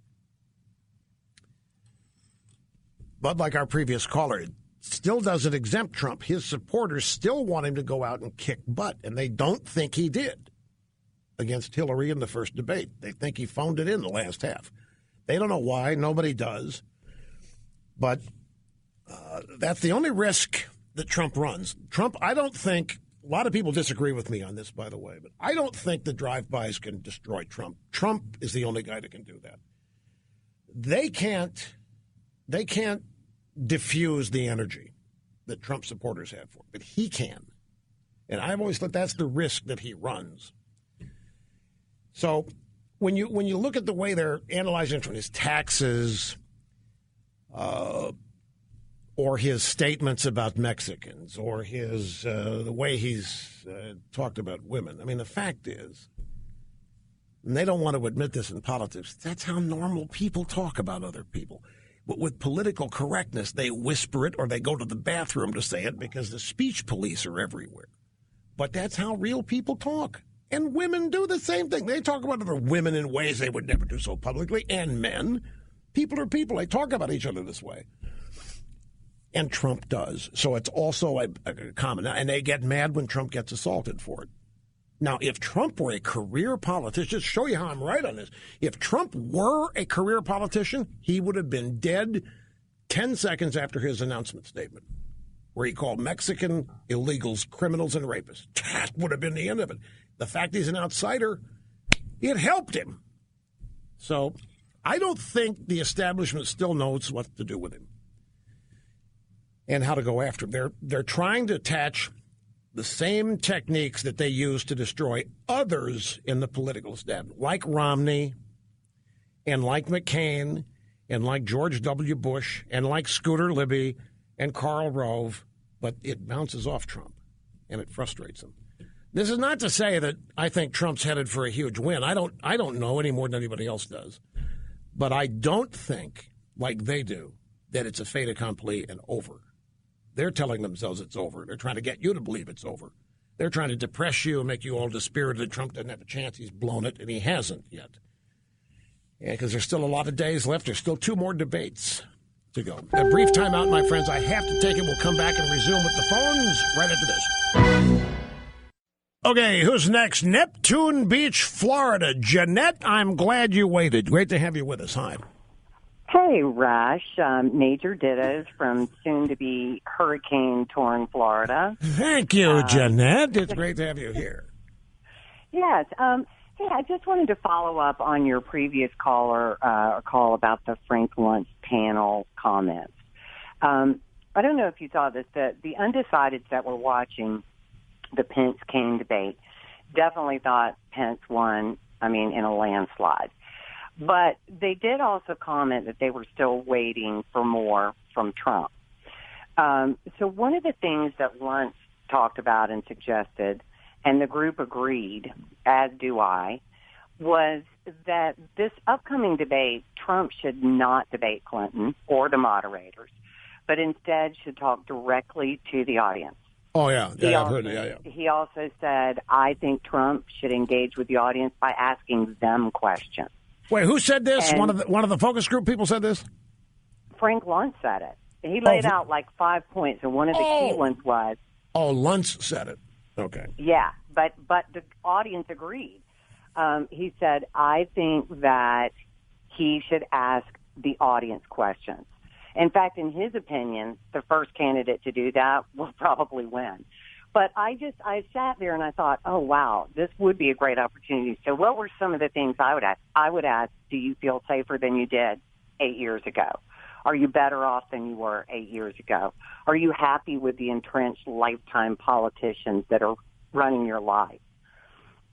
But like our previous caller, it still doesn't exempt Trump. His supporters still want him to go out and kick butt, and they don't think he did. against Hillary in the first debate. They think he phoned it in the last half. They don't know why. Nobody does. But that's the only risk that Trump runs. Trump, I don't think, a lot of people disagree with me on this, by the way, but I don't think the drive-bys can destroy Trump. Trump is the only guy that can do that. They can't diffuse the energy that Trump supporters have for him, but he can. And I've always thought that's the risk that he runs. So when you look at the way they're analyzing from his taxes, or his statements about Mexicans, or his the way he's talked about women. I mean, the fact is, and they don't want to admit this in politics, that's how normal people talk about other people. But with political correctness, they whisper it or they go to the bathroom to say it because the speech police are everywhere. But that's how real people talk. And women do the same thing. They talk about other women in ways they would never do so publicly, and men. People are people. They talk about each other this way. And Trump does. So it's also a common. And they get mad when Trump gets assaulted for it. Now, if Trump were a career politician, just show you how I'm right on this. If Trump were a career politician, he would have been dead 10 seconds after his announcement statement, where he called Mexican illegals criminals and rapists. That would have been the end of it. The fact he's an outsider, it helped him. So I don't think the establishment still knows what to do with him and how to go after him. They're trying to attach the same techniques that they use to destroy others in the political establishment, like Romney and like McCain and like George W. Bush and like Scooter Libby and Karl Rove, but it bounces off Trump and it frustrates him. This is not to say that I think Trump's headed for a huge win. I don't know any more than anybody else does. But I don't think, like they do, that it's a fait accompli and over. They're telling themselves it's over. They're trying to get you to believe it's over. They're trying to depress you and make you all dispirited. Trump doesn't have a chance. He's blown it, and he hasn't yet. Yeah, because there's still a lot of days left. There's still 2 more debates to go. A brief timeout, my friends. I have to take it. We'll come back and resume with the phones right after this. Okay, who's next? Neptune Beach, Florida. Jeanette, I'm glad you waited. Great to have you with us. Hi. Hey, Rush. Major dittos from soon-to-be hurricane-torn Florida. Thank you, Jeanette. It's great to have you here. Yes. Hey, I just wanted to follow up on your previous call about the Frank Luntz panel comments. I don't know if you saw this. The undecideds that were watching the Pence-Kaine debate definitely thought Pence won, in a landslide. But they did also comment that they were still waiting for more from Trump. So one of the things that Luntz talked about and suggested, and the group agreed, as do I, was that this upcoming debate, Trump should not debate Clinton or the moderators, but instead should talk directly to the audience. Oh, yeah. I've heard it. Yeah. He also said, I think Trump should engage with the audience by asking them questions. Wait, who said this? One of the focus group people said this? Frank Luntz said it. He laid out like 5 points, and one of the key ones was... Oh, Luntz said it. Okay. Yeah, but the audience agreed. He said, I think that he should ask the audience questions. In fact, in his opinion, the first candidate to do that will probably win. But I sat there and I thought, oh, wow, this would be a great opportunity. So what were some of the things I would ask? I would ask, do you feel safer than you did 8 years ago? Are you better off than you were 8 years ago? Are you happy with the entrenched lifetime politicians that are running your life?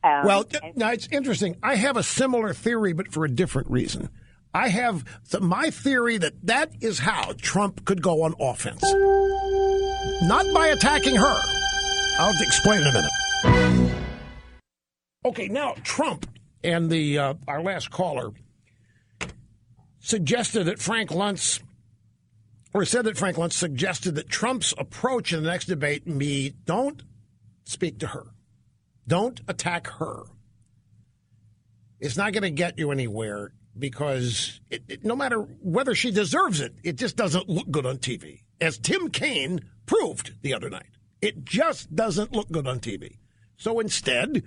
Now, it's interesting. I have a similar theory, but for a different reason. I have my theory that is how Trump could go on offense. Not by attacking her. I'll explain in a minute. Okay, now Trump and our last caller suggested that Frank Luntz suggested that Trump's approach in the next debate be don't speak to her. Don't attack her. It's not going to get you anywhere because no matter whether she deserves it, it just doesn't look good on TV. As Tim Kaine proved the other night. It just doesn't look good on TV. So instead,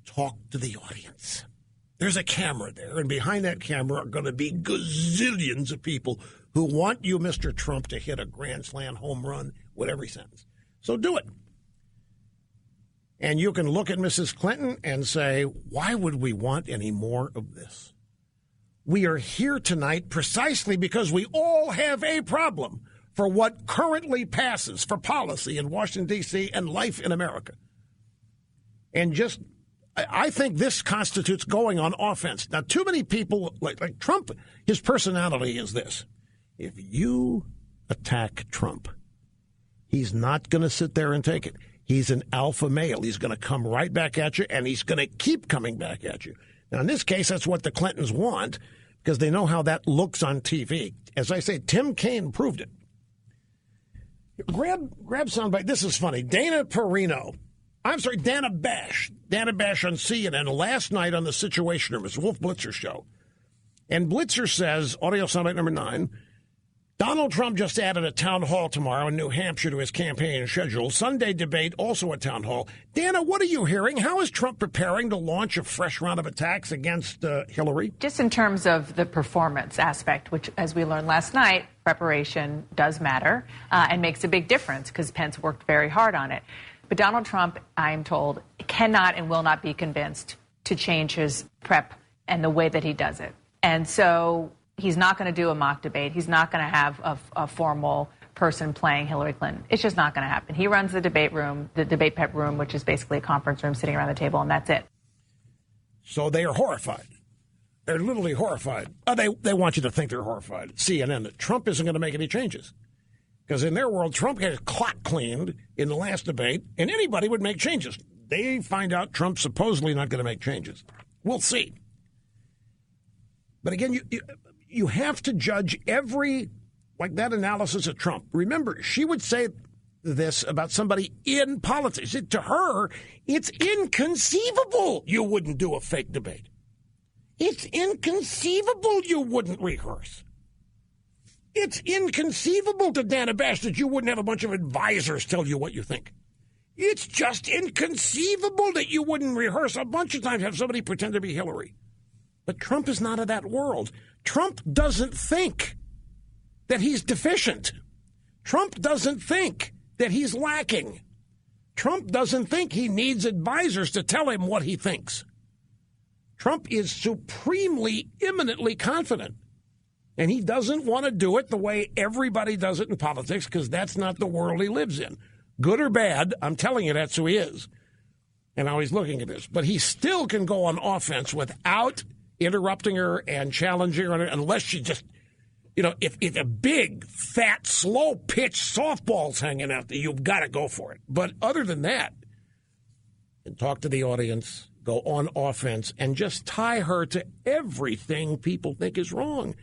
talk to the audience. There's a camera there, and behind that camera are going to be gazillions of people who want you, Mr. Trump, to hit a grand slam home run, whatever he sends. So do it. And you can look at Mrs. Clinton and say, why would we want any more of this? We are here tonight precisely because we all have a problem for what currently passes for policy in Washington, D.C. and life in America. And I think this constitutes going on offense. Now, too many people, like Trump, his personality is this. If you attack Trump, he's not going to sit there and take it. He's an alpha male. He's going to come right back at you, and he's going to keep coming back at you. Now, in this case, that's what the Clintons want because they know how that looks on TV. As I say, Tim Kaine proved it. Grab soundbite. This is funny. Dana Bash on CNN last night on the Situation Room. It's Wolf Blitzer show. And Blitzer says, audio soundbite number 9, Donald Trump just added a town hall tomorrow in New Hampshire to his campaign schedule. Sunday debate, also a town hall. Dana, what are you hearing? How is Trump preparing to launch a fresh round of attacks against Hillary? Just in terms of the performance aspect, which, as we learned last night, preparation does matter and makes a big difference because Pence worked very hard on it. But Donald Trump, I'm told, cannot and will not be convinced to change his prep and the way that he does it. And so he's not going to do a mock debate. He's not going to have a formal person playing Hillary Clinton. It's just not going to happen. He runs the debate room, the debate prep room, which is basically a conference room sitting around the table, and that's it. So they are horrified. They're literally horrified. They want you to think they're horrified. CNN, that Trump isn't going to make any changes. Because in their world, Trump got his clock cleaned in the last debate, and anybody would make changes. They find out Trump's supposedly not going to make changes. We'll see. But again, you have to judge like that analysis of Trump. Remember, she would say this about somebody in politics. To her, it's inconceivable you wouldn't do a fake debate. It's inconceivable you wouldn't rehearse. It's inconceivable to Dana Bash that you wouldn't have a bunch of advisors tell you what you think. It's just inconceivable that you wouldn't rehearse a bunch of times, have somebody pretend to be Hillary. But Trump is not of that world. Trump doesn't think that he's deficient. Trump doesn't think that he's lacking. Trump doesn't think he needs advisors to tell him what he thinks. Trump is supremely, eminently confident. And he doesn't want to do it the way everybody does it in politics because that's not the world he lives in. Good or bad, I'm telling you that's who he is. And now he's looking at this. But he still can go on offense without interrupting her and challenging her unless she just, if a big, fat, slow-pitch softball's hanging out there, you've got to go for it. But other than that, and talk to the audience, go on offense, and just tie her to everything people think is wrong.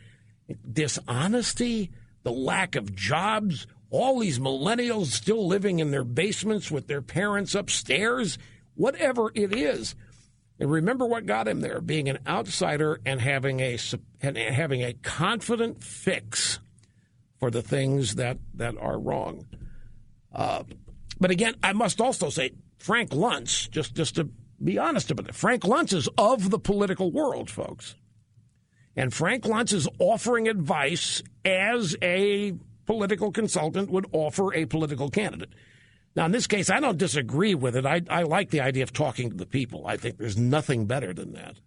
Dishonesty, the lack of jobs, all these millennials still living in their basements with their parents upstairs, whatever it is. And remember what got him there, being an outsider and having a confident fix for the things that are wrong. But again, I must also say, Frank Luntz, just to be honest about it, Frank Luntz is of the political world, folks. And Frank Luntz is offering advice as a political consultant would offer a political candidate. Now, in this case, I don't disagree with it. I like the idea of talking to the people. I think there's nothing better than that.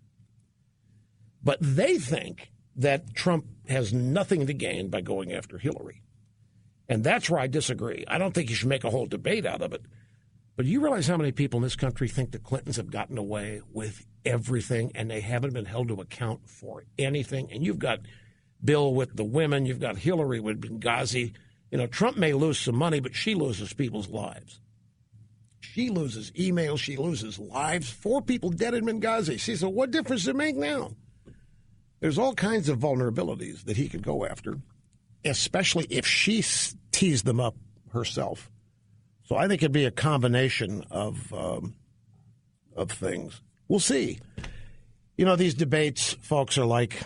But they think that Trump has nothing to gain by going after Hillary. And that's where I disagree. I don't think you should make a whole debate out of it. But you realize how many people in this country think the Clintons have gotten away with everything and they haven't been held to account for anything? And you've got Bill with the women. You've got Hillary with Benghazi. Trump may lose some money, but she loses people's lives. She loses emails. She loses lives. 4 people dead in Benghazi. She said, what difference does it make now? There's all kinds of vulnerabilities that he could go after, especially if she tees them up herself. So I think it'd be a combination of things. We'll see. These debates, folks, are like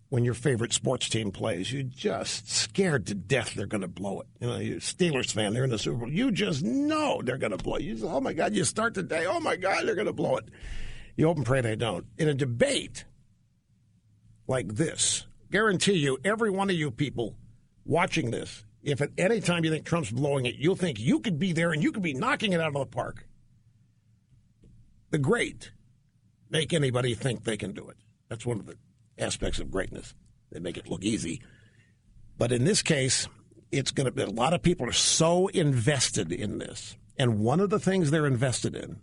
when your favorite sports team plays. You're just scared to death they're going to blow it. You're a Steelers fan. They're in the Super Bowl. You just know they're going to blow it. Oh, my God, you start the day. Oh, my God, they're going to blow it. You hope and pray they don't. In a debate like this, guarantee you, every one of you people watching this, if at any time you think Trump's blowing it, you'll think you could be there and you could be knocking it out of the park. The great make anybody think they can do it. That's one of the aspects of greatness. They make it look easy. But in this case, it's going to be a lot of people are so invested in this. And one of the things they're invested in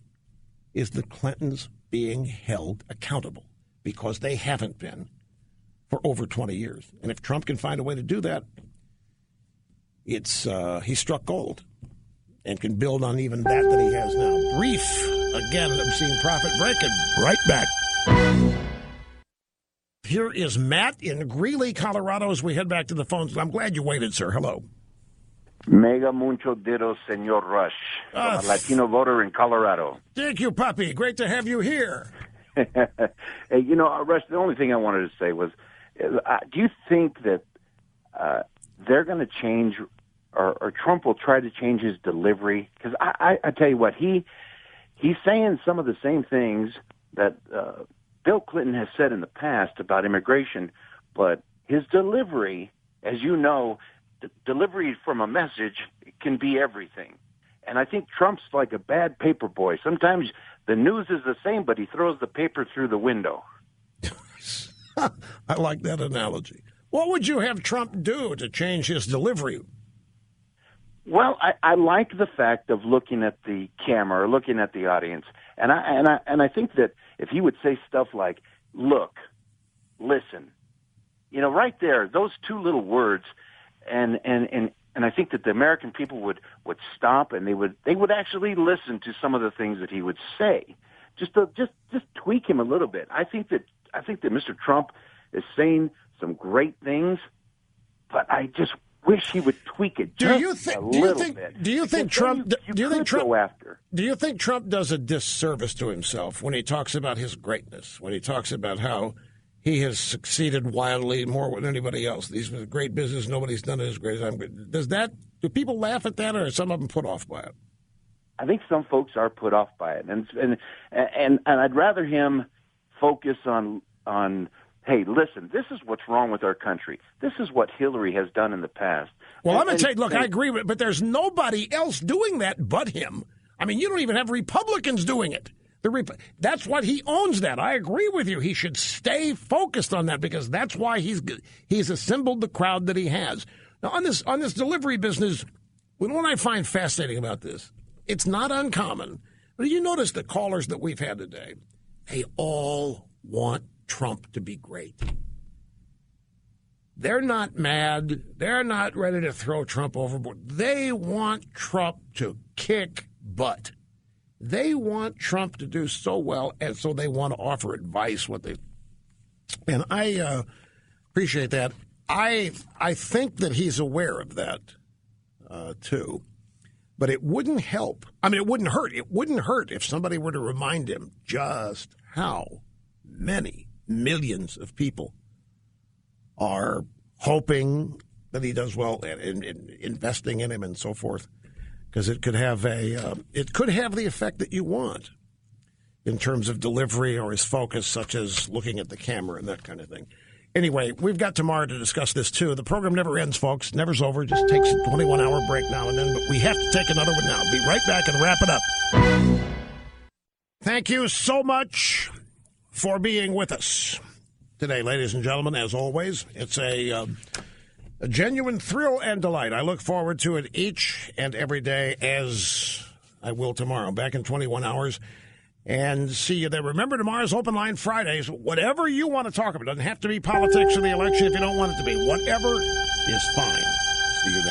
is the Clintons being held accountable, because they haven't been for over 20 years. And if Trump can find a way to do that, he struck gold and can build on even that he has now. Brief, again, obscene profit breaking. Right back. Here is Matt in Greeley, Colorado, as we head back to the phones. I'm glad you waited, sir. Hello. Mega mucho ditto, Senor Rush. I'm a Latino voter in Colorado. Thank you, puppy. Great to have you here. Hey, Rush, the only thing I wanted to say was, do you think that they're going to change, or Trump will try to change his delivery? Because I tell you what, he's saying some of the same things that Bill Clinton has said in the past about immigration, but his delivery, as you know, delivery from a message can be everything. And I think Trump's like a bad paper boy. Sometimes the news is the same, but he throws the paper through the window. I like that analogy. What would you have Trump do to change his delivery? Well, I like the fact of looking at the camera, or looking at the audience, and I think that if he would say stuff like, "Look, listen," right there, those two little words, and I think that the American people would stop, and they would actually listen to some of the things that he would say, just tweak him a little bit. I think that Mr. Trump is saying some great things, but I just wish he would tweak it a little bit. Do you think Trump does a disservice to himself when he talks about his greatness, when he talks about how he has succeeded wildly more than anybody else? These are great business. Nobody's done it as great as I'm. Do people laugh at that, or are some of them put off by it? I think some folks are put off by it, and I'd rather him focus on. Hey, listen, this is what's wrong with our country. This is what Hillary has done in the past. Well, I'm going to tell you, look, I agree with it, but there's nobody else doing that but him. I mean, you don't even have Republicans doing it. That's what he owns that. I agree with you. He should stay focused on that, because that's why he's assembled the crowd that he has. Now, on this delivery business, what I find fascinating about this, it's not uncommon, but you notice the callers that we've had today, they all want Trump to be great. They're not mad. They're not ready to throw Trump overboard. They want Trump to kick butt. They want Trump to do so well, and so they want to offer advice. And I appreciate that. I think that he's aware of that, too. But it wouldn't help. I mean, it wouldn't hurt. It wouldn't hurt if somebody were to remind him just how many millions of people are hoping that he does well and investing in him and so forth, because it could have the effect that you want in terms of delivery or his focus, such as looking at the camera and that kind of thing. Anyway, we've got tomorrow to discuss this, too. The program never ends, folks. Never's over. Just takes a 21-hour break now and then. But we have to take another one now. Be right back and wrap it up. Thank you so much for being with us today, ladies and gentlemen. As always, it's a genuine thrill and delight. I look forward to it each and every day, as I will tomorrow. Back in 21 hours. And see you there. Remember, tomorrow's Open Line Fridays. Whatever you want to talk about. It doesn't have to be politics or the election if you don't want it to be. Whatever is fine. See you then.